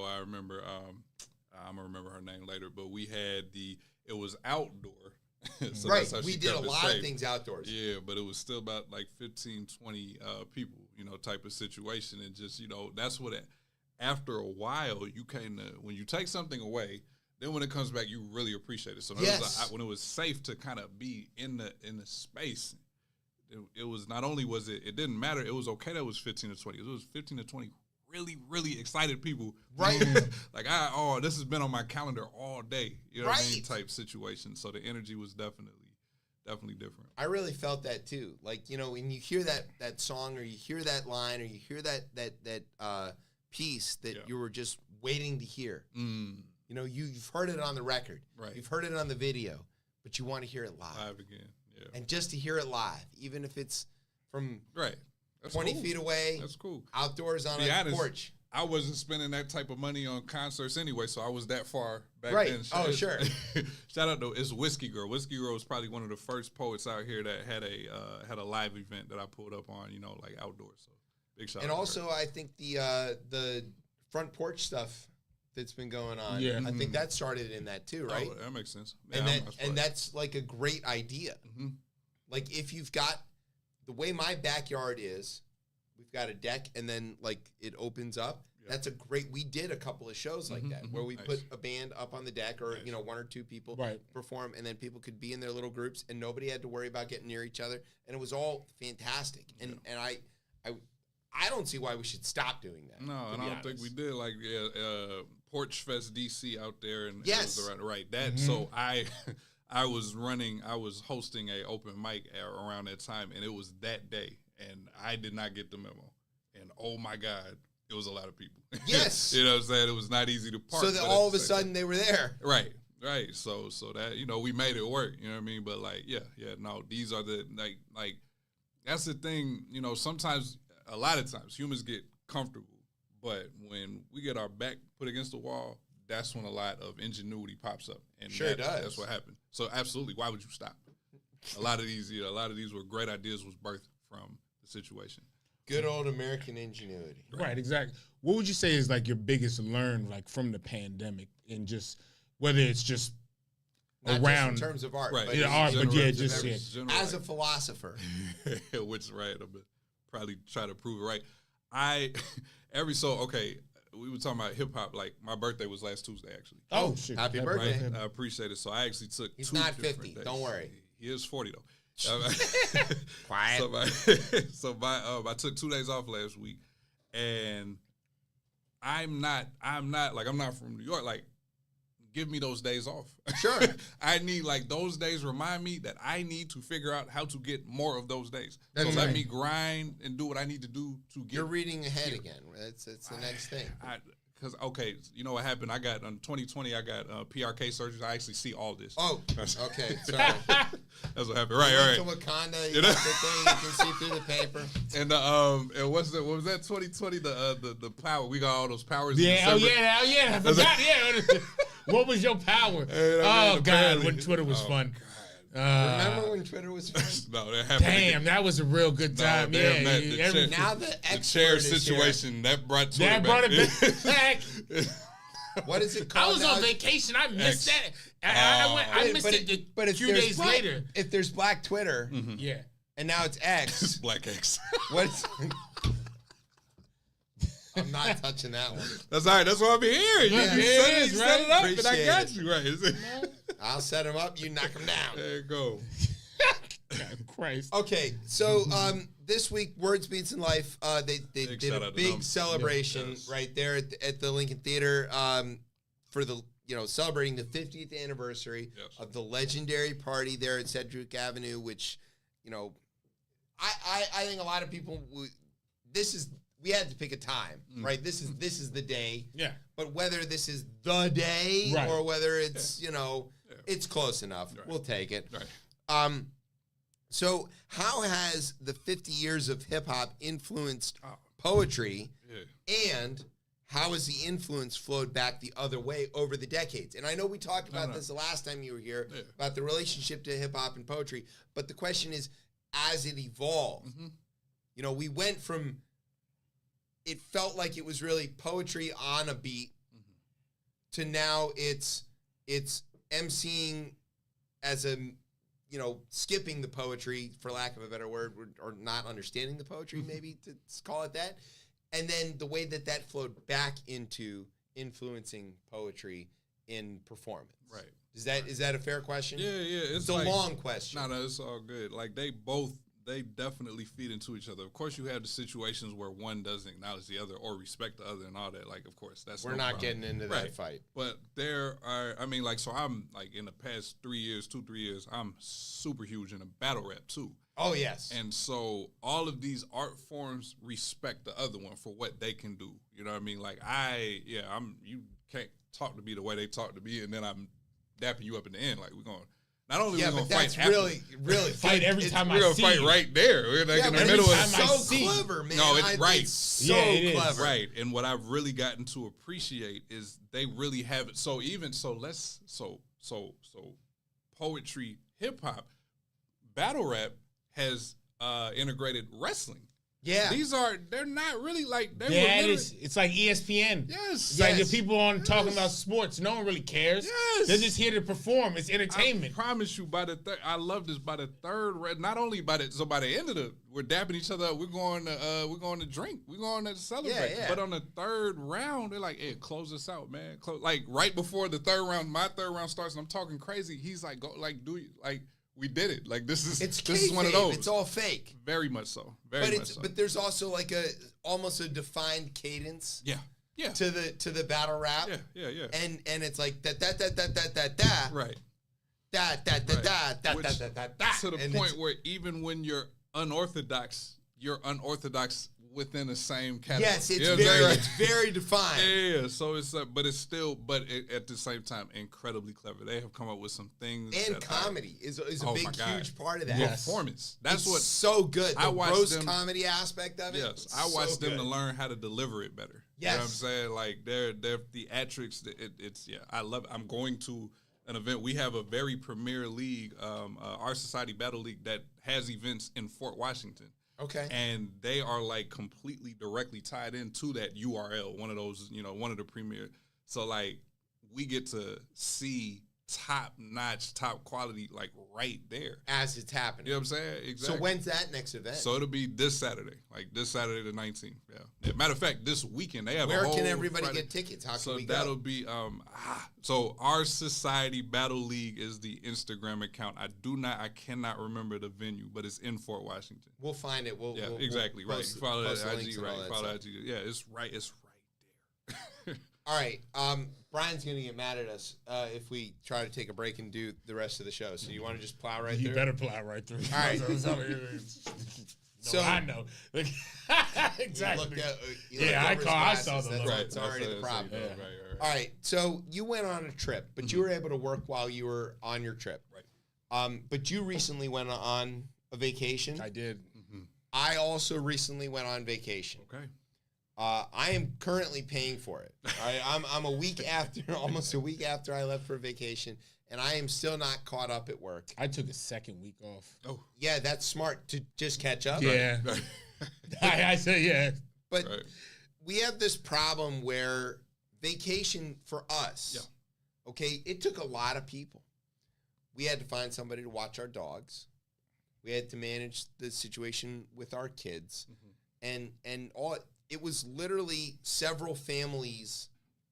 I remember I'm gonna remember her name later, but we had it was outdoor. So right, we did a lot safe. of things outdoors. Yeah, but it was still about like 15, 20 people, type of situation, and just that's what. After a while, you when you take something away, then when it comes back, you really appreciate it. So when it was safe to kind of be in the space. It was not only was it didn't matter. It was okay that it was 15 to 20. It was 15 to 20 really, really excited people. Right. Like, this has been on my calendar all day. You know what I mean? Type situation. So the energy was definitely definitely different. I really felt that too. Like, you know, when you hear that song or you hear that line or you hear that piece that you were just waiting to hear. You know, you've heard it on the record. Right. You've heard it on the video, but you want to hear it live. Live again. Yeah. And just to hear it live, even if it's from That's 20 cool. feut away. That's cool. Outdoors on Be a honest, porch. I wasn't spending that type of money on concerts anyway, so I was that far back Right. then. Oh, sure. Shout out to it's Whiskey Girl. Whiskey Girl was probably one of the first poets out here that had a live event that I pulled up on, you know, like outdoors. So big shout And out. also, I think the front porch stuff that's been going on. Yeah. I think that started in that too, right? Oh, that makes sense. Yeah, And that's like a great idea. Mm-hmm. Like if you've got the way my backyard is, we've got a deck and then like it opens up. Yeah. That's a great. We did a couple of shows like that where we put a band up on the deck or you know 1 or 2 people perform and then people could be in their little groups and nobody had to worry about getting near each other and it was all fantastic. And I don't see why we should stop doing that. No, and I don't think we did. Like Porch Fest DC out there, and yes, that was right. That so I was hosting a open mic around that time, and it was that day, and I did not get the memo, and oh my God, it was a lot of people. Yes, you know what I'm saying? It was not easy to park. So that all of a sudden they were there. Right. So that you know we made it work. You know what I mean? But like no, these are the like that's the thing. You know, sometimes a lot of times humans get comfortable. But when we get our back put against the wall, that's when a lot of ingenuity pops up, and it does. That's what happened. So absolutely, why would you stop? A lot of these were great ideas was birthed from the situation. Good old American ingenuity. Right, exactly. What would you say is like your biggest learn like from the pandemic, and just whether it's just not around just in terms of art, right? But art, but yeah, just as a philosopher, which right, I'm gonna probably try to prove it right. We were talking about hip hop. Like my birthday was last Tuesday, actually. Oh shit! Happy birthday! Right? I appreciate it. So I actually took. He's 2 not different 50. days. Don't worry. He is 40 though. Quiet. I took 2 days off last week, and I'm not from New York. Like, give me those days off. Sure. I need like those days remind me that I need to figure out how to get more of those days. That's so right. let me grind and do what I need to do to get. You're reading ahead again. It's the next thing. Because you know what happened? I got in 2020. I got PRK surgery. I actually see all this. Oh, okay. Sorry. That's what happened. Right. To Wakanda, you got the thing you can see through the paper. And and what was that 2020? The power. We got all those powers. Yeah. Oh yeah. I forgot. Yeah. What was your power? Oh God, when Twitter was fun. Remember when Twitter was fun? No, that happened. Damn, again. that was a real good time. No, now the chair situation that brought Twitter back. What is it I called? was on vacation. I missed that. I missed it a few days later. If there's Black Twitter, yeah, and now it's X. It's Black X. What's? I'm not touching that one. That's all right. That's what I'm hearing. You set it up, and I got you right. I'll set him up. You knock him down. There you go. God Christ. Okay, so this week, Words Beats in Life, they did a big celebration right there at the Lincoln Theater for the celebrating the 50th anniversary of the legendary party there at Sedgwick Avenue, which I think a lot of people we had to pick a time, right? This is the day. Yeah. But whether this is the day or whether it's it's close enough, we'll take it. Right. So how has the 50 years of hip hop influenced poetry, and how has the influence flowed back the other way over the decades? And I know we talked about this the last time you were here about the relationship to hip hop and poetry, but the question is, as it evolved, we went from. It felt like it was really poetry on a beat to now it's emceeing as a, skipping the poetry, for lack of a better word, or not understanding the poetry, maybe to call it that. And then the way that flowed back into influencing poetry in performance. Right. Is that a fair question? Yeah. It's a long question. No, it's all good. Like they both they definitely feed into each other. Of course, you have the situations where one doesn't acknowledge the other or respect the other and all that. Like, of course, that's We're no not problem. getting into that fight. But there are, I mean, like, so I'm like in the past 3 years, 2-3 years, I'm super huge in a battle rap too. Oh, yes. And so all of these art forms respect the other one for what they can do. You know what I mean? Like, you can't talk to me the way they talk to me, and then I'm dapping you up in the end. Like, we're going to. Not only yeah, are we but gonna that's fight really fight every time we're I gonna see fight you. right there. We're like yeah, in the but middle it's of so clever, man. No, it's right. It's so it is. clever. Right. And what I've really gotten to appreciate is they really have it. So poetry, hip hop, battle rap has integrated wrestling. Yeah. They're not really like it's like ESPN. Yes. It's like the people on talking about sports. No one really cares. Yes. They're just here to perform. It's entertainment. I promise you, I love this. By the third, not only by the end of we're dapping each other up. We're going to drink. We're going to celebrate. Yeah. But on the third round, they're like, "Hey, close us out, man." Like right before the third round, my third round starts, and I'm talking crazy. He's like, "Go, like, do you like?" We did it. Like this is one of those. It's all fake. Very much so. But there's also like almost a defined cadence. Yeah. To the battle rap. Yeah. And it's like that. Right. Da. To the point where even when you're unorthodox within the same category. Yes, it's very defined. Yeah. So it's at the same time, incredibly clever. They have come up with some things. And comedy is a huge part of that. Yes. Performance. That's what's so good. The roast comedy aspect of it. Yes, I watched them to learn how to deliver it better. Yes. You know what I'm saying? Like their theatrics. I love it. I'm going to an event. We have a very premier league, our society battle league that has events in Fort Washington. Okay. And they are like completely directly tied into that URL, one of those, one of the premier. So like we get to see top-notch, top quality, like right there. As it's happening. You know what I'm saying? Exactly. So when's that next event? So it'll be this Saturday, the 19th. Yeah. Matter of fact, this weekend they have Where a whole can everybody Friday. get tickets? How can So we go? that'll be so our Society Battle League is the Instagram account. I cannot remember the venue, but it's in Fort Washington. We'll find it. We'll exactly we'll right. post, Follow post that links IG, and all right? that Follow stuff. that IG. Yeah, it's right there. All right. Brian's going to get mad at us if we try to take a break and do the rest of the show. So you want to just plow right through? You better plow right through. All right. So I know. Exactly. I saw them. It's already the problem. Right. All right. So you went on a trip, but you were able to work while you were on your trip. Right. But you recently went on a vacation. I did. Mm-hmm. I also recently went on vacation. Okay. I am currently paying for it. All right? I'm almost a week after I left for vacation, and I am still not caught up at work. I took a second week off. Oh. Yeah, that's smart to just catch up. Yeah. I said yeah. But we have this problem where vacation for us, okay, it took a lot of people. We had to find somebody to watch our dogs. We had to manage the situation with our kids. Mm-hmm. And all it was literally several families,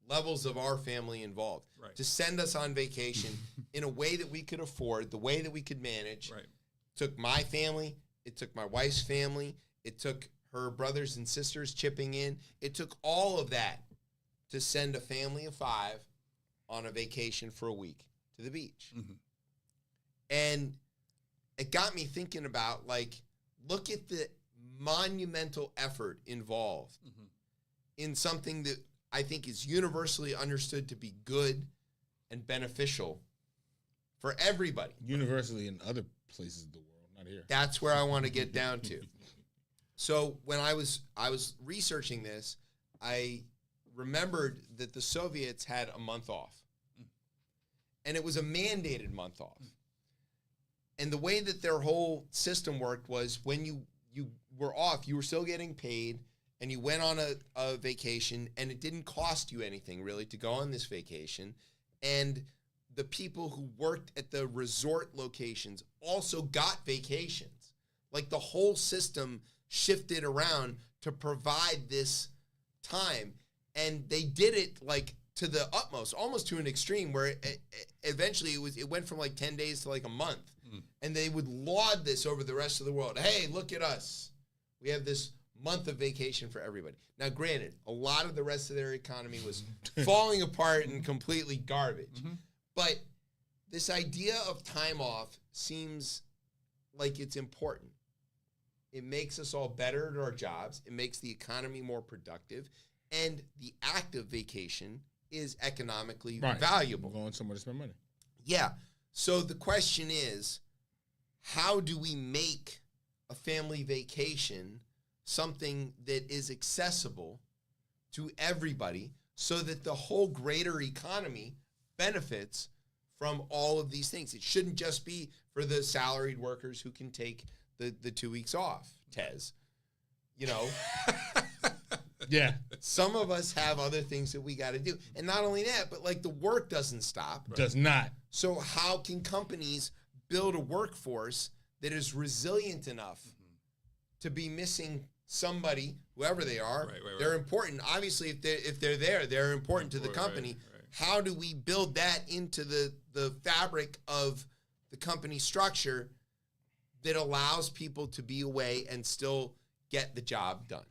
levels of our family involved to send us on vacation in a way that we could afford, the way that we could manage. Right. Took my family. It took my wife's family. It took her brothers and sisters chipping in. It took all of that to send a family of 5 on a vacation for a week to the beach. Mm-hmm. And it got me thinking about, look at the monumental effort involved in something that I think is universally understood to be good and beneficial for everybody. Universally in other places of the world, not here. That's where I want to get down to. So when I was researching this, I remembered that the Soviets had a month off. And it was a mandated month off. And the way that their whole system worked was when you were off, you were still getting paid, and you went on a vacation, and it didn't cost you anything, really, to go on this vacation. And the people who worked at the resort locations also got vacations. Like, the whole system shifted around to provide this time. And they did it, to the utmost, almost to an extreme, where eventually it went from 10 days to a month. And they would laud this over the rest of the world. Hey, look at us. We have this month of vacation for everybody. Now, granted, a lot of the rest of their economy was falling apart and completely garbage. But this idea of time off seems like it's important. It makes us all better at our jobs. It makes the economy more productive. And the act of vacation is economically valuable. Going somewhere to spend money. Yeah. So the question is, how do we make a family vacation something that is accessible to everybody so that the whole greater economy benefits from all of these things? It shouldn't just be for the salaried workers who can take the 2 weeks off, Tez. You know? Yeah. Some of us have other things that we got to do. And not only that, but like the work doesn't stop. Does not. So how can companies build a workforce that is resilient enough to be missing somebody, whoever they are? They're important. Obviously, if they're there, they're important to the company. How do we build that into the fabric of the company structure that allows people to be away and still get the job done?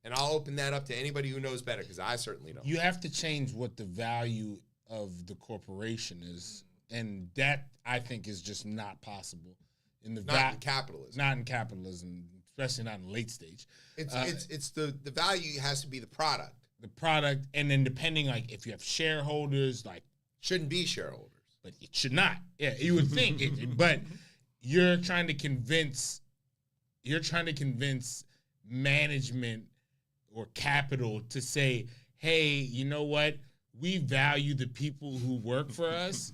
And I'll open that up to anybody who knows better, because I certainly don't. You have to change what the value of the corporation is, and that, I think, is just not possible. In capitalism. Not in capitalism, especially not in late stage. It's the value has to be the product. The product, and then depending, like, if you have shareholders, like... Shouldn't be shareholders. But it should not. Yeah, you would think. But you're trying to convince management or capital to say, hey, you know what? We value the people who work for us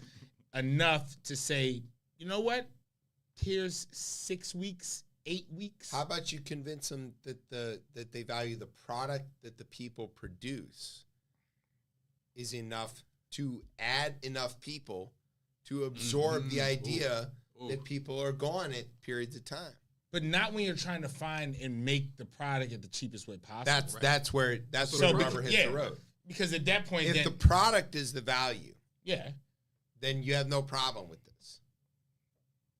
enough to say, you know what? Here's 6 weeks, 8 weeks. How about you convince them that they value the product that the people produce is enough to add enough people to absorb the idea that people are gone at periods of time. But not when you're trying to find and make the product at the cheapest way possible. That's where the rubber hits the road. Because at that point, if the product is the value, then you have no problem with this.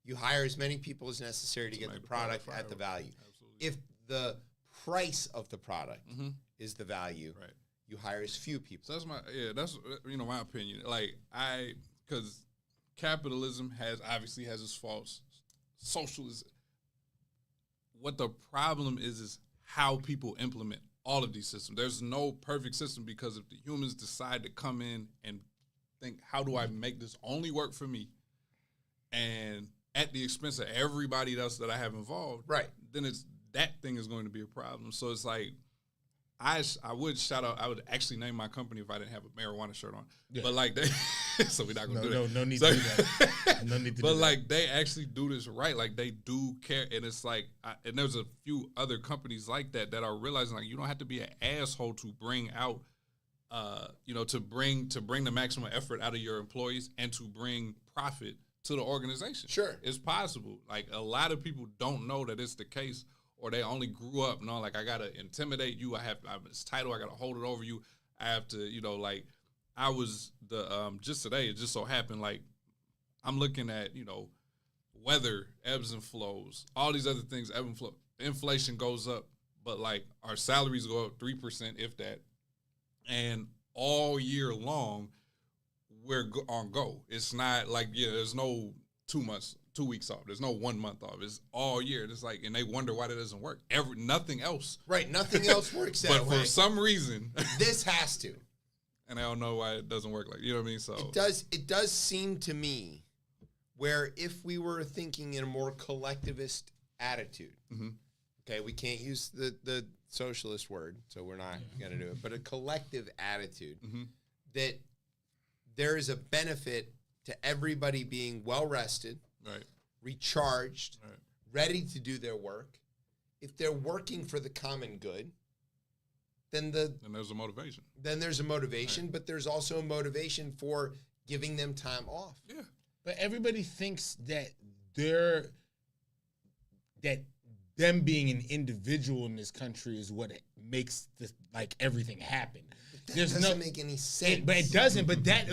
You hire as many people as necessary to get the product at the value. Absolutely. If the price of the product is the value, you hire as few people. So that's my opinion. Like because capitalism obviously has its faults. Socialism. What the problem is how people implement all of these systems. There's no perfect system, because if the humans decide to come in and think, how do I make this only work for me, and at the expense of everybody else that I have involved, then that thing is going to be a problem. So it's like, I would shout out, I would actually name my company if I didn't have a marijuana shirt on. Yeah. But like so we're not going to do that. No need to do that. No need to do that. But like they actually do this right. Like they do care. And it's like, and there's a few other companies like that are realizing like you don't have to be an asshole to bring out, to bring the maximum effort out of your employees and to bring profit to the organization. Sure. It's possible. Like a lot of people don't know that it's the case, or they only grew up knowing like I gotta intimidate you. I have this title. I gotta hold it over you. I have to, like I was just today. It just so happened like I'm looking at weather ebbs and flows, all these other things ebb and flow. Inflation goes up, but like our salaries go up 3%, if that, and all year long we're on go. It's not like there's no 2 weeks off. There's no 1 month off. It's all year. It's like, and they wonder why that doesn't work. Nothing else. Right. Nothing else works that but way. But for some reason, this has to. And I don't know why it doesn't work like, you know what I mean? So it does seem to me where if we were thinking in a more collectivist attitude, okay, we can't use the socialist word, so we're not going to do it, but a collective attitude that there is a benefit to everybody being well rested, recharged, ready to do their work. If they're working for the common good, then there's a motivation. Then there's a motivation, but there's also a motivation for giving them time off. Yeah. But everybody thinks that them being an individual in this country is what it makes everything happen. That doesn't make any sense. But it doesn't. But that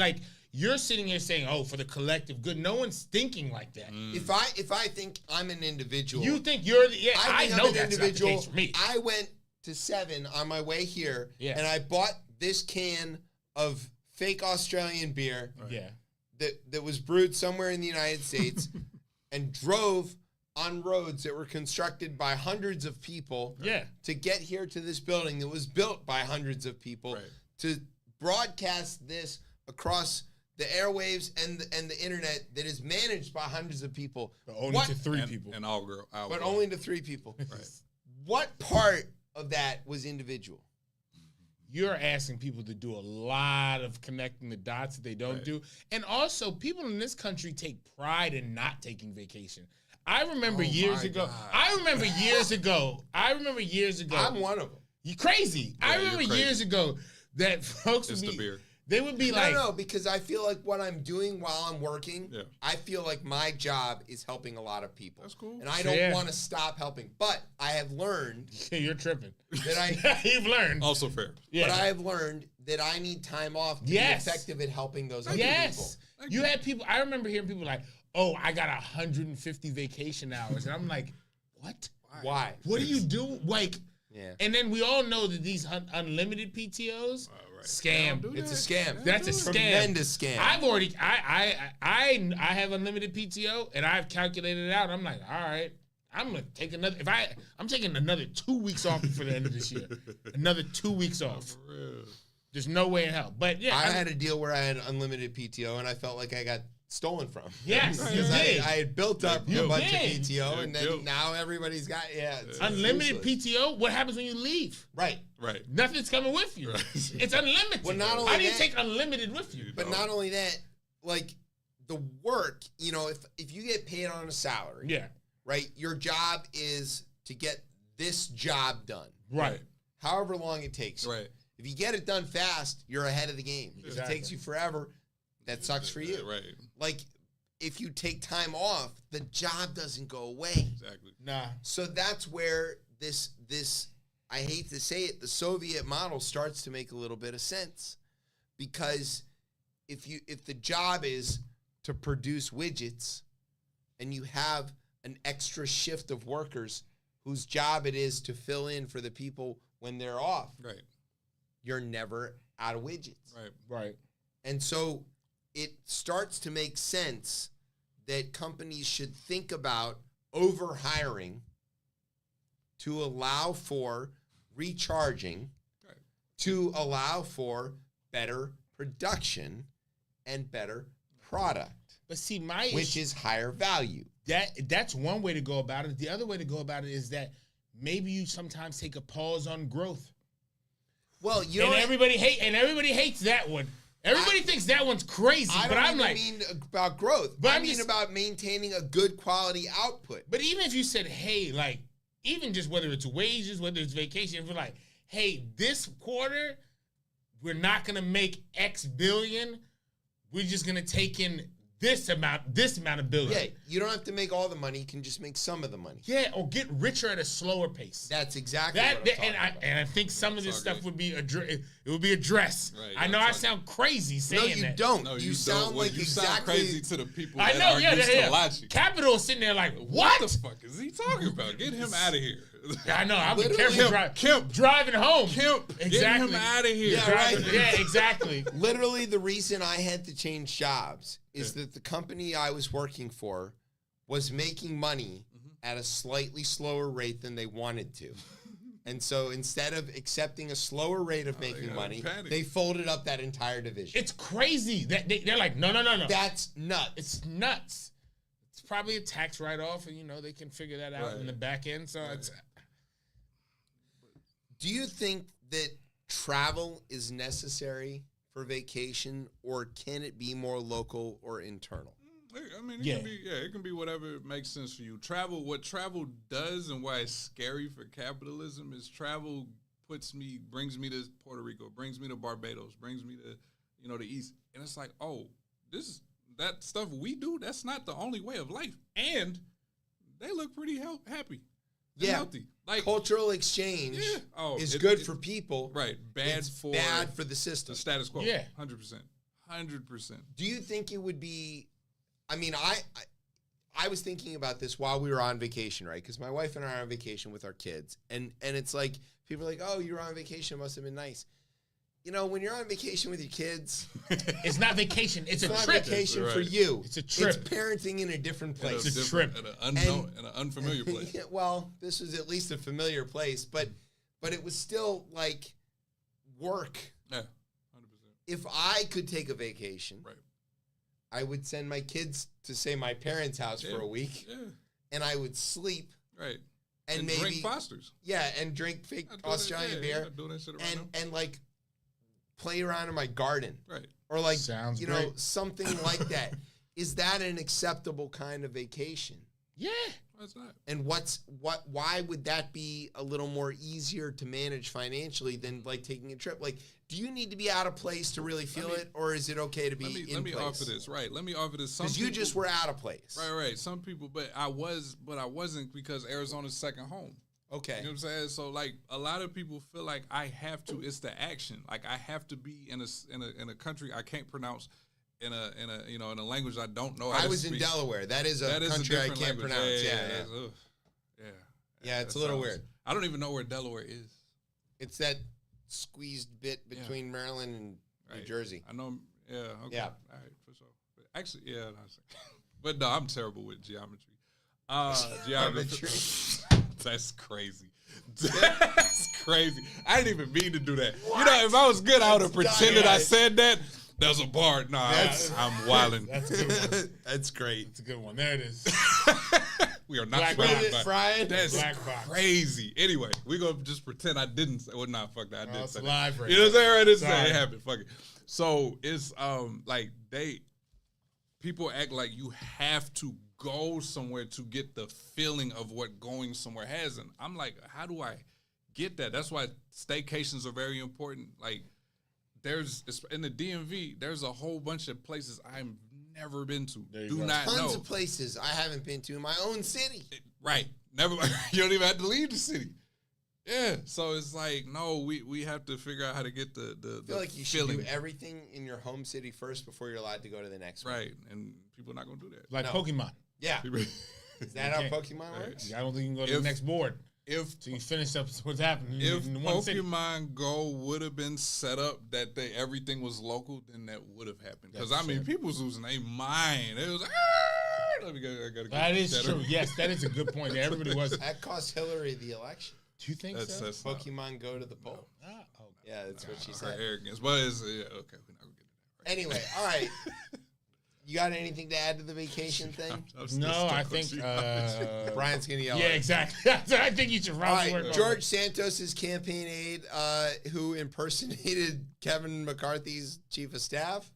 you're sitting here saying, "Oh, for the collective good." No one's thinking like that. If I think I'm an individual, You think you're the I think know I'm an that's individual. not the case for me. I went to 7 on my way here, Yeah. and I bought this can of fake Australian beer Yeah. that was brewed somewhere in the United States, and drove on roads that were constructed by hundreds of people Yeah. to get here to this building that was built by hundreds of people to broadcast this across the airwaves and the internet that is managed by hundreds of people. But only to 3 people. And all girl. But only to 3 people. Right. What part of that was individual? You're asking people to do a lot of connecting the dots that they don't do. And also, people in this country take pride in not taking vacation. I remember years ago. I remember years ago. I'm one of them. You crazy. I remember years ago that folks would It's the beer. They would be like, No, because I feel like what I'm doing while I'm working, Yeah. I feel like my job is helping a lot of people. That's cool. And I don't Fair. want to stop helping. But I have learned you're tripping. that You've learned. Also fair. Yeah. but I have learned that I need time off to Yes. be effective at helping those other Yes. people. You had people, I remember hearing people like, oh, I got 150 vacation hours. And I'm like, what? Why? What do you do? Like, Yeah. and then we all know that these unlimited PTOs, scam. It's a scam. That's a scam. Tremendous scam. I've already, I have unlimited PTO, and I've calculated it out. I'm like, all right, I'm gonna take another. I'm taking another 2 weeks off before the end of this year. Another 2 weeks off. There's no way in hell. But yeah, I had a deal where I had unlimited PTO, and I felt like I got stolen from. Yes, you because did. I had built up a bunch of did. PTO, and then now everybody's got it's unlimited useless. PTO. What happens when you leave? Right. Right. Nothing's coming with you. It's unlimited. Well, not only How do you that- take unlimited with you? But not only that, like the work, if you get paid on a salary, Yeah. right, your job is to get this job done. Right. However long it takes. Right. If you get it done fast, you're ahead of the game. If Exactly. it takes you forever, that sucks for you. Right. Like, if you take time off, the job doesn't go away. Exactly. Nah. So that's where this I hate to say it, the Soviet model starts to make a little bit of sense. Because if the job is to produce widgets and you have an extra shift of workers whose job it is to fill in for the people when they're off, Right. you're never out of widgets. Right. Right. And so it starts to make sense that companies should think about overhiring to allow for recharging, Right. to allow for better production and better product, But see, my which is higher value. that's one way to go about it. The other way to go about it is that maybe you sometimes take a pause on growth. Well, you And know, everybody hates that one. Everybody thinks that one's crazy, I but don't I'm even like, mean about growth. But I I'm mean just- about maintaining a good quality output. but even if you said, hey, like, even just whether it's wages, whether it's vacation, if you're like, hey, this quarter, we're not gonna make X billion, we're just gonna take in this amount of billion. Yeah, you don't have to make all the money. You can just make some of the money. Yeah, or get richer at a slower pace. That's exactly That what I'm talking and about. I think some of this all stuff good. would be it would be addressed. Right, I know that's I all sound crazy saying No, you that. don't. No, you you sound don't. like You exactly. sound crazy to the people I that know, are yeah, used yeah. to logic. Capital is sitting there like, What what? the fuck is he talking about? Get him out of here. I know. I'm Literally, careful driving home. Kemp, Exactly. get him out of here. Yeah, right. Yeah, exactly. Literally, the reason I had to change jobs is that the company I was working for was making money at a slightly slower rate than they wanted to. And so instead of accepting a slower rate of making got money, panic. they folded up that entire division. It's crazy that they're like, no. That's nuts. It's nuts. It's probably a tax write-off, and they can figure that out in the back end. So it's Do you think that travel is necessary for vacation, or can it be more local or internal? I mean, Yeah. it can be whatever makes sense for you. What travel does and why it's scary for capitalism is travel brings me to Puerto Rico, brings me to Barbados, brings me to, the East. And it's like, oh, that stuff we do, that's not the only way of life. And they look pretty happy and healthy. Like Cultural exchange Yeah. is good for people. Right. Bad It's for bad for the system. the status quo. Yeah. 100%. 100%. Do you think it would be? I mean, I was thinking about this while we were on vacation, right? Because my wife and I are on vacation with our kids, and it's like people are like, "Oh, you were on vacation; it must have been nice." You know, when you're on vacation with your kids, it's not vacation; it's a not trip. Vacation right. for you. It's a trip. It's parenting in a different place. It's a trip. In an unfamiliar place. Yeah, well, this was at least a familiar place, but it was still like work. Yeah, 100%. If I could take a vacation, Right. I would send my kids to, say, my parents' house for a week, and I would sleep. Right. And maybe drink Fosters. Yeah, and drink fake Australian beer. And like play around in my garden. Right. Or like, Sounds you great. know, something like that. Is that an acceptable kind of vacation? Yeah. What's not? And why would that be a little more easier to manage financially than like taking a trip? Like, do you need to be out of place to really feel it, or is it okay to be in place? Let me offer this, right? Let me offer this. Because you just were out of place. Right. Some people, but I wasn't because Arizona's second home. Okay. You know what I'm saying? So like a lot of people feel like I have to. It's the action. Like I have to be in a country I can't pronounce. In a language I don't know. I was in Delaware. That is a country I can't pronounce. Yeah, it's a little weird. I don't even know where Delaware is. It's that squeezed bit between Maryland and New Jersey. I know. Yeah. Okay. Yeah. All right, for sure. But actually, yeah. But no, I'm terrible with geometry. Geometry. That's crazy. That's crazy. I didn't even mean to do that. What? You know, if I was good, I would have pretended I said that. There's a bar. Nah, I'm wilding. That's a good one. That's great. It's a good one. There it is. We are not Brian. That's Black box. crazy. Anyway, we're going to just pretend I didn't say, well, nah, fuck that. I did It's say live that. right You know what I'm saying? Right? It's Sorry. it happened. Fuck it. So it's like people act like you have to go somewhere to get the feeling of what going somewhere has. And I'm like, how do I get that? That's why staycations are very important. Like, there's in the DMV, there's a whole bunch of places I've never been to. Tons of places I haven't been to in my own city. Right. Never. You don't even have to leave the city. Yeah. So it's like, no, we have to figure out how to get the I feel like you should do everything in your home city first before you're allowed to go to the next one. Right. And people are not going to do that. Like Pokemon. Yeah. Is that how Pokemon works? I don't think you can go to the next board. So you finish up what's happening. If in one city. Pokemon Go would have been set up that everything was local, then that would have happened. Because I mean, people was losing their mind. It was that is true. Yes, that is a good point. Everybody was. That cost Hillary the election. Do you think so? Pokemon Go to the poll. Yeah, that's what she said. Arrogance, but it's okay. We're not gonna get into that. Right. Anyway, all right. You got anything to add to the vacation thing? No, I think Brian's gonna yell. Yeah, exactly. I think you should round work. George Santos's campaign aide, who impersonated Kevin McCarthy's chief of staff.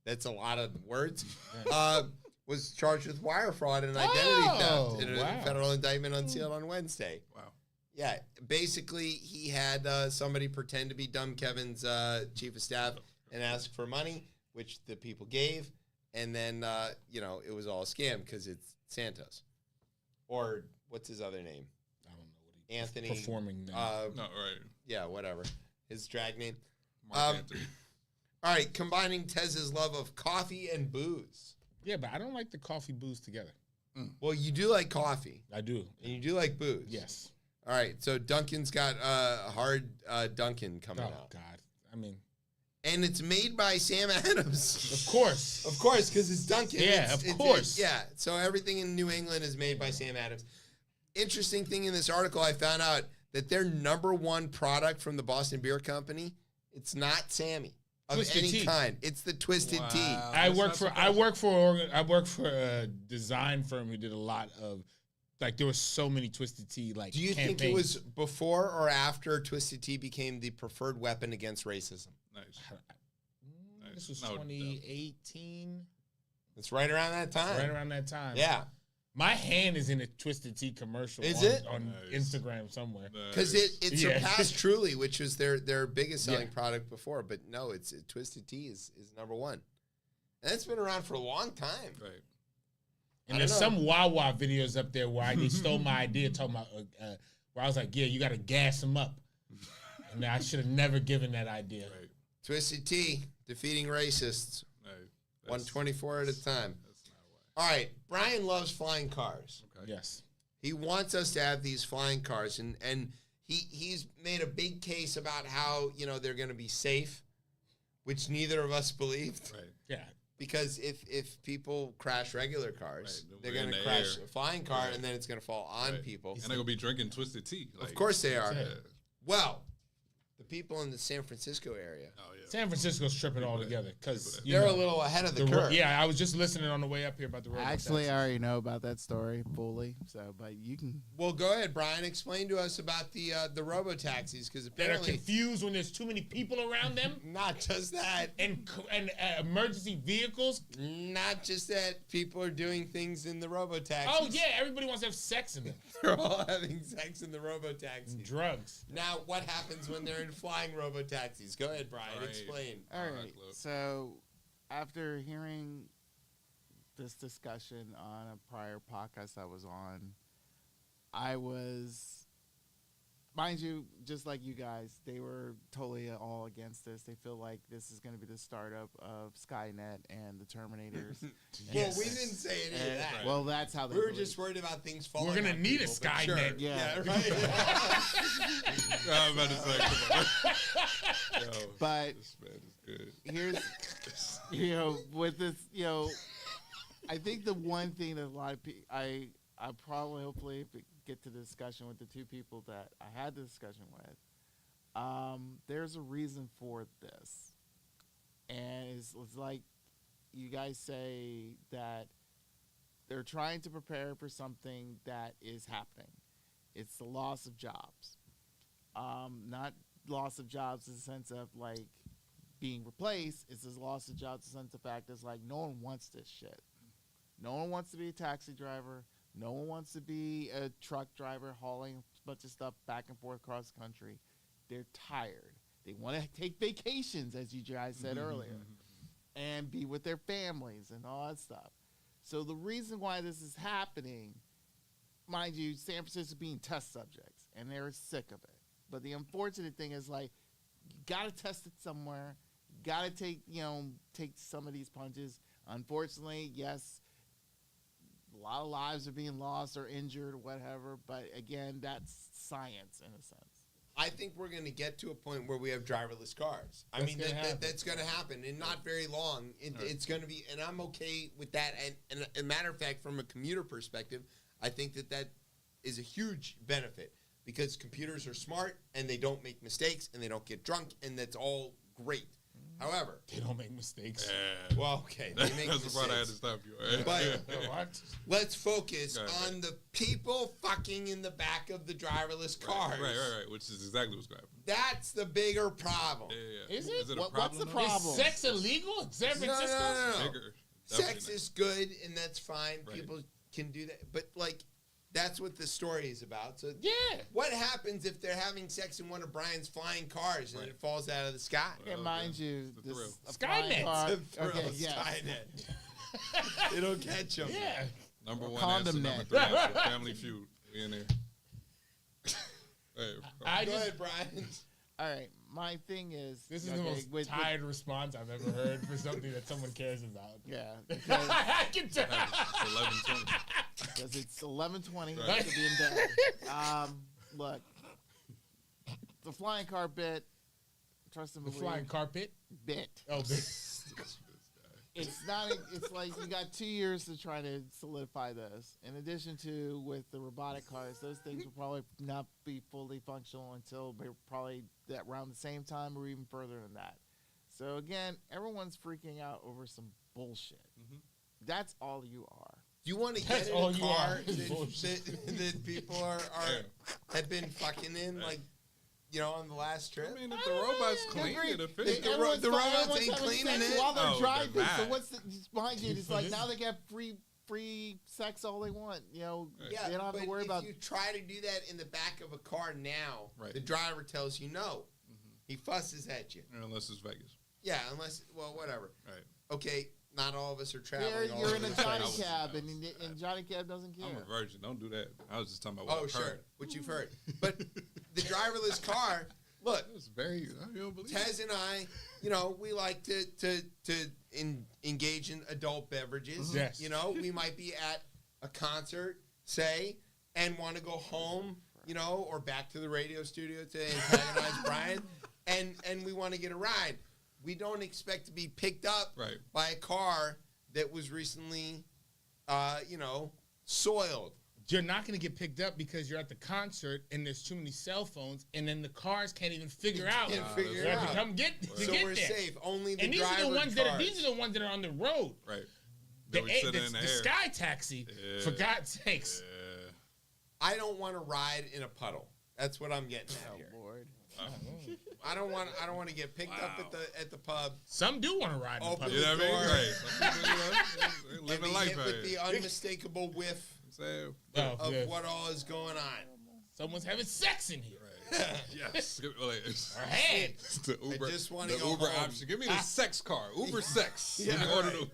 That's a lot of words. Was charged with wire fraud and identity theft in a federal indictment unsealed on Wednesday. Wow. Yeah, basically he had somebody pretend to be dumb Kevin's chief of staff and ask for money, which the people gave. And then, it was all a scam because it's Santos. Or what's his other name? I don't know what he Anthony. Performing name. No, right. Yeah, whatever. His drag name. Mark Anthony. All right, combining Tez's love of coffee and booze. Yeah, but I don't like the coffee booze together. Well, you do like coffee. I do. And you do like booze. Yes. All right, so Dunkin's got hard Dunkin' coming out. Oh, God. I mean. And it's made by Sam Adams. Of course. Of course, because it's Dunkin'. Yeah, of course. So everything in New England is made by Sam Adams. Interesting thing in this article, I found out that their number one product from the Boston Beer Company, it's not Sammy of Twisted any tea. kind. It's the Twisted Tea. I work for a design firm who did a lot of, like, there was so many Twisted Tea Do you think it was before or after Twisted Tea became the preferred weapon against racism? Nice. This was 2018. It's right around that time. Right around that time. Yeah. My hand is in a Twisted Tea commercial. On Instagram somewhere? Because it surpassed Truly, which was their biggest selling product before. But no, Twisted Tea is number one. And it's been around for a long time. Right. And there's some Wawa videos up there where they stole my idea, talking about where I was like, yeah, you got to gas them up. And I should have never given that idea. Right. Twisted Tea. Defeating racists. Hey, 124 at a time. That's not why. All right. Brian loves flying cars. Okay. Yes. He wants us to have these flying cars, and he's made a big case about how, they're going to be safe, which neither of us believed. Right. Yeah. Because if people crash regular cars, Right, they're we're going in to the card, air. a flying car, Right. and then it's going to fall on Right. people. And they're going to be drinking Twisted Tea. Of course they are. Yeah. Well, the people in the San Francisco area, Oh, yeah. San Francisco's tripping altogether because they're a little ahead of the curve. Yeah, I was just listening on the way up here about the road. Actually, I already know about that story fully. So, but you can. Well, go ahead, Brian. Explain to us about the robo taxis, because that are apparently confused when there's too many people around them, not just that, and emergency vehicles. not just that, people are doing things in the robo taxis. Oh yeah, everybody wants to have sex in them. They're all having sex in the robo taxis. And drugs. Now, what happens when they're in flying robo taxis? Go ahead, Brian. All right. Explain. All All right, right. look. So, after hearing this discussion on a prior podcast I was on, I was, mind you, just like you guys, they were totally all against this. They feel like this is going to be the startup of Skynet and the Terminators. Well, we didn't say any of And- that. Well, that's how they We were believe. just worried about things falling. We're gonna on need a people, but Skynet. Sure. Yeah. Right. I was about to say, come on. Yo, But this man is good. here's, with this, I think the one thing that a lot of people, I probably, hopefully, if we get to the discussion with the two people that I had the discussion with, there's a reason for this. And it's like you guys say that they're trying to prepare for something that is happening. It's the loss of jobs. Not loss of jobs in the sense of like being replaced. It's this loss of jobs in the sense of fact is like no one wants this shit. No one wants to be a taxi driver. No one wants to be a truck driver hauling a bunch of stuff back and forth across the country. They're tired. They want to take vacations, as you guys said earlier, and be with their families and all that stuff. So the reason why this is happening, mind you, San Francisco being test subjects, and they're sick of it. But the unfortunate thing is, like, you got to test it somewhere. You got to take some of these punches. Unfortunately, yes, a lot of lives are being lost or injured or whatever. But again, that's science in a sense. I think we're going to get to a point where we have driverless cars. That's going to happen, and not very long. It's going to be, and I'm okay with that. And a matter of fact, from a commuter perspective, I think that is a huge benefit because computers are smart and they don't make mistakes and they don't get drunk, and that's all great. However, They don't make mistakes. Yeah. well, okay, they make That's the part I had to mistakes. stop you. But What? let's focus Right. on the people fucking in the back of the driverless cars. Right. Which is exactly what's going to happen. That's the bigger problem. Yeah. Is it? Is it a What's problem? the though? problem? Is sex illegal in San No, Francisco? no. Bigger. Sex Definitely is good, and that's fine. Right. People can do that. But, like, that's what the story is about. So, Yeah. what happens if they're having sex in one of Brian's flying cars and Right. it falls out of the sky? And mind you, It's the this thrill. a flying Skynet. car- It's a thrill, Okay, yes. Skynet. It'll catch them. Yeah. Number one Condom answer, net. number 3 answer, Family Feud. We in there. Hey, I Go just. ahead, Brian. All right, my thing is This is okay, the most tired response I've ever heard for something that someone cares about. Yeah, because I can tell. it's 11:20. because it's 11:20 Right. to be in bed. Look, the flying car bit. Trust and The believe. flying carpet. bit. Oh, It's not. It's like you got 2 years to try to solidify this. In addition to with the robotic cars, those things will probably not be fully functional until probably that around the same time or even further than that. So again, everyone's freaking out over some bullshit. That's all you are. Do you want to That's get in all a you car are, is bullshit. that people had been fucking in, like, on the last trip? I mean, if the robots clean it, If officially. the Everyone's robots everyone's ain't having cleaning sex it. while they're Oh, driving. they're So not. what's the behind you? It's like now they got free sex all they want. Yeah, they don't have but to worry if about. you try to do that in the back of a car now, Right. the driver tells you no. He fusses at you. Unless it's Vegas. Yeah, unless, whatever. Right. Okay, not all of us are traveling. all You're in over a the Johnny place. cab, and Johnny cab doesn't care. I'm a virgin. Don't do that. I was just talking about what Oh, I've sure, heard. what you've heard. But the driverless car, look, It's very. I don't believe Tez and I, we like to engage in adult beverages. Yes. We might be at a concert, say, and want to go home, or back to the radio studio to antagonize Brian, and we want to get a ride. We don't expect to be picked up by a car that was recently, soiled. You're not going to get picked up because you're at the concert and there's too many cell phones, and then the cars can't even figure out. Figure it out. To come get So get we're there. safe. Only the And these are the ones cars. these are the ones that are on the road. Right. The, That we sit in the air. Sky Taxi, for God's sakes. I don't want to ride in a puddle. That's what I'm getting at here. Lord. I don't want to get picked up at the pub. Some do want to ride in the Open puddle. You know what I mean? door. Right. Some people, And living be life hit out with here. the unmistakable whiff of Yeah. what all is going on. Someone's having sex in here. Yes. Or had. It's the Uber, just wanna the go Uber home. option. Give me the sex car. Uber sex. Yeah, Let me order right. the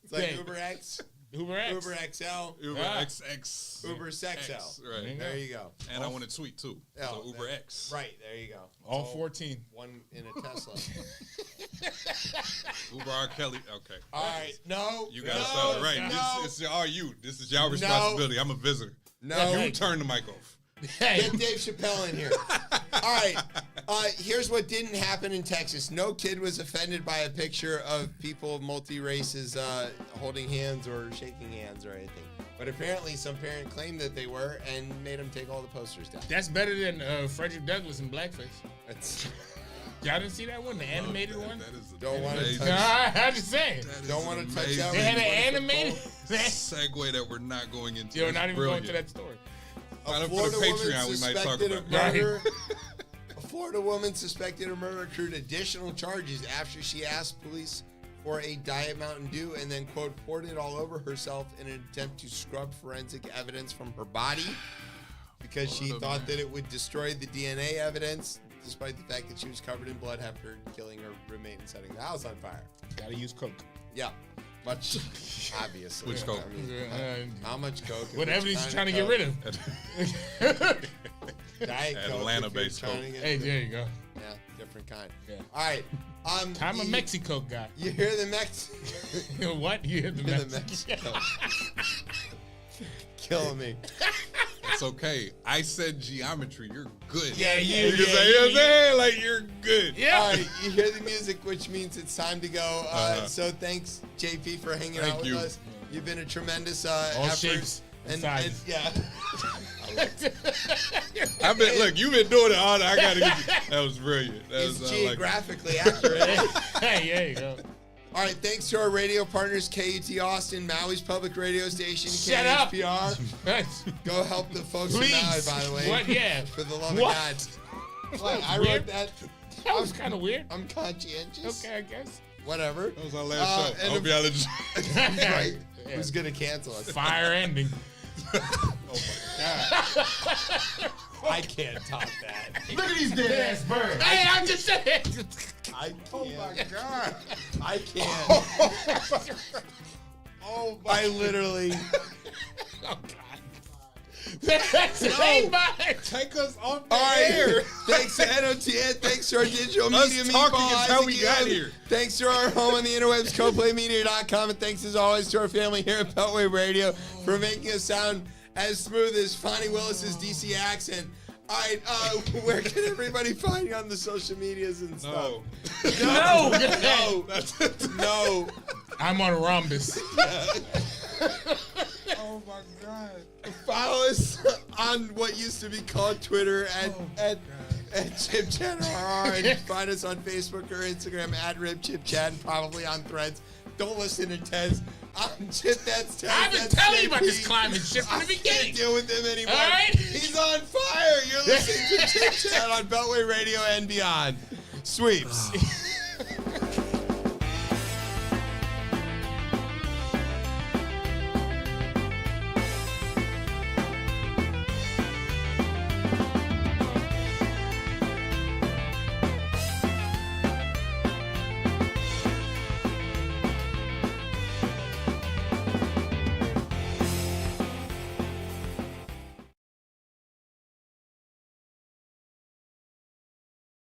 It's like Yeah. Uber X, Uber X. Uber XL, Uber Ah. XX. Uber X, Sexl. right. There you go. And I want it sweet too. Yeah, So Uber X. Right, there you go. All So 14. One in a Tesla. Uber R. Kelly. Okay. All right, no. You gotta no, start it right. No, This is all you. This is your responsibility. I'm a visitor. no. You turn the mic off. Get Dave Chappelle in here. All right. Here's what didn't happen in Texas. No kid was offended by a picture of people of multi-races holding hands or shaking hands or anything. But apparently some parent claimed that they were and made them take all the posters down. That's better than Frederick Douglass in blackface. That's, Y'all didn't see that one, the animated one? That is Don't wanna amazing. touch- I'm just saying. That is Don't want to touch amazing. that. They had an What is the animated. segue that we're not going into. You're It's not even brilliant. going to that story. Sign A up for the Florida woman Patreon. We might talk suspected about of that. murder. A Florida woman suspected of murder accrued additional charges after she asked police for a Diet Mountain Dew and then, quote, poured it all over herself in an attempt to scrub forensic evidence from her body because she thought that it would destroy the DNA evidence, despite the fact that she was covered in blood after killing her roommate and setting the house on fire. Gotta use Coke. Yeah. Much, obviously. Which Coke? I mean, how much Coke? What evidence you trying to get rid of? Diet Coke. Atlanta-based Coke. Hey, there you go. Yeah, different kind. Yeah. All right. I'm a Mexico guy. You hear the Mexico? What? You hear the Hear the Mexico? Mexico. Killing me. It's okay. I said geometry. You're good. Yeah, You can say, you know what I'm saying? Like, you're good. Yeah. All right, you hear the music, which means it's time to go. So thanks, JP, for hanging Thank out with you. us. You've been a tremendous All effort. shapes and sizes. yeah. I've been, look, you've been doing it all. I gotta get you. That was brilliant. That It's was, geographically accurate. Hey, there you go. All right, thanks to our radio partners, KUT Austin, Maui's public radio station, Shut up. KHPR. Go help the folks in Maui, Please. by the way. What? Yeah. For the love What? of God. What? I Weird. wrote that. That was kind of weird. I'm conscientious. Okay, I guess. Whatever. That was our last show. I and hope y'all enjoyed. Right. Yeah. Who's going to cancel us? Fire ending. Oh my God. I can't top that. Look at these dead ass birds. Hey, I'm just saying. I can't. Oh my God. I can't. Oh my. I literally. Oh, God. That's ain't mine. Take us off the All right. air. Thanks to NOTN. Thanks to our digital Us media talking meatball, is how we Isaac got Young. here. Thanks to our home on the interwebs, CoPlayMedia.com. And thanks as always to our family here at Beltway Radio for making us sound as smooth as Fonnie Willis's DC accent. All right, where can everybody find you on the social medias and stuff? No. No. No. I'm on a rhombus. Oh my God. Follow us on what used to be called Twitter at ChipChat and find us on Facebook or Instagram at RibChipChat and probably on Threads. Don't listen to Tez. I'm Chip, that's Tez. I've been that's telling you about JP. this climate shit from the I can't beginning. deal with him anymore. All right? He's on fire. You're listening to ChipChat on Beltway Radio and beyond. Sweeps.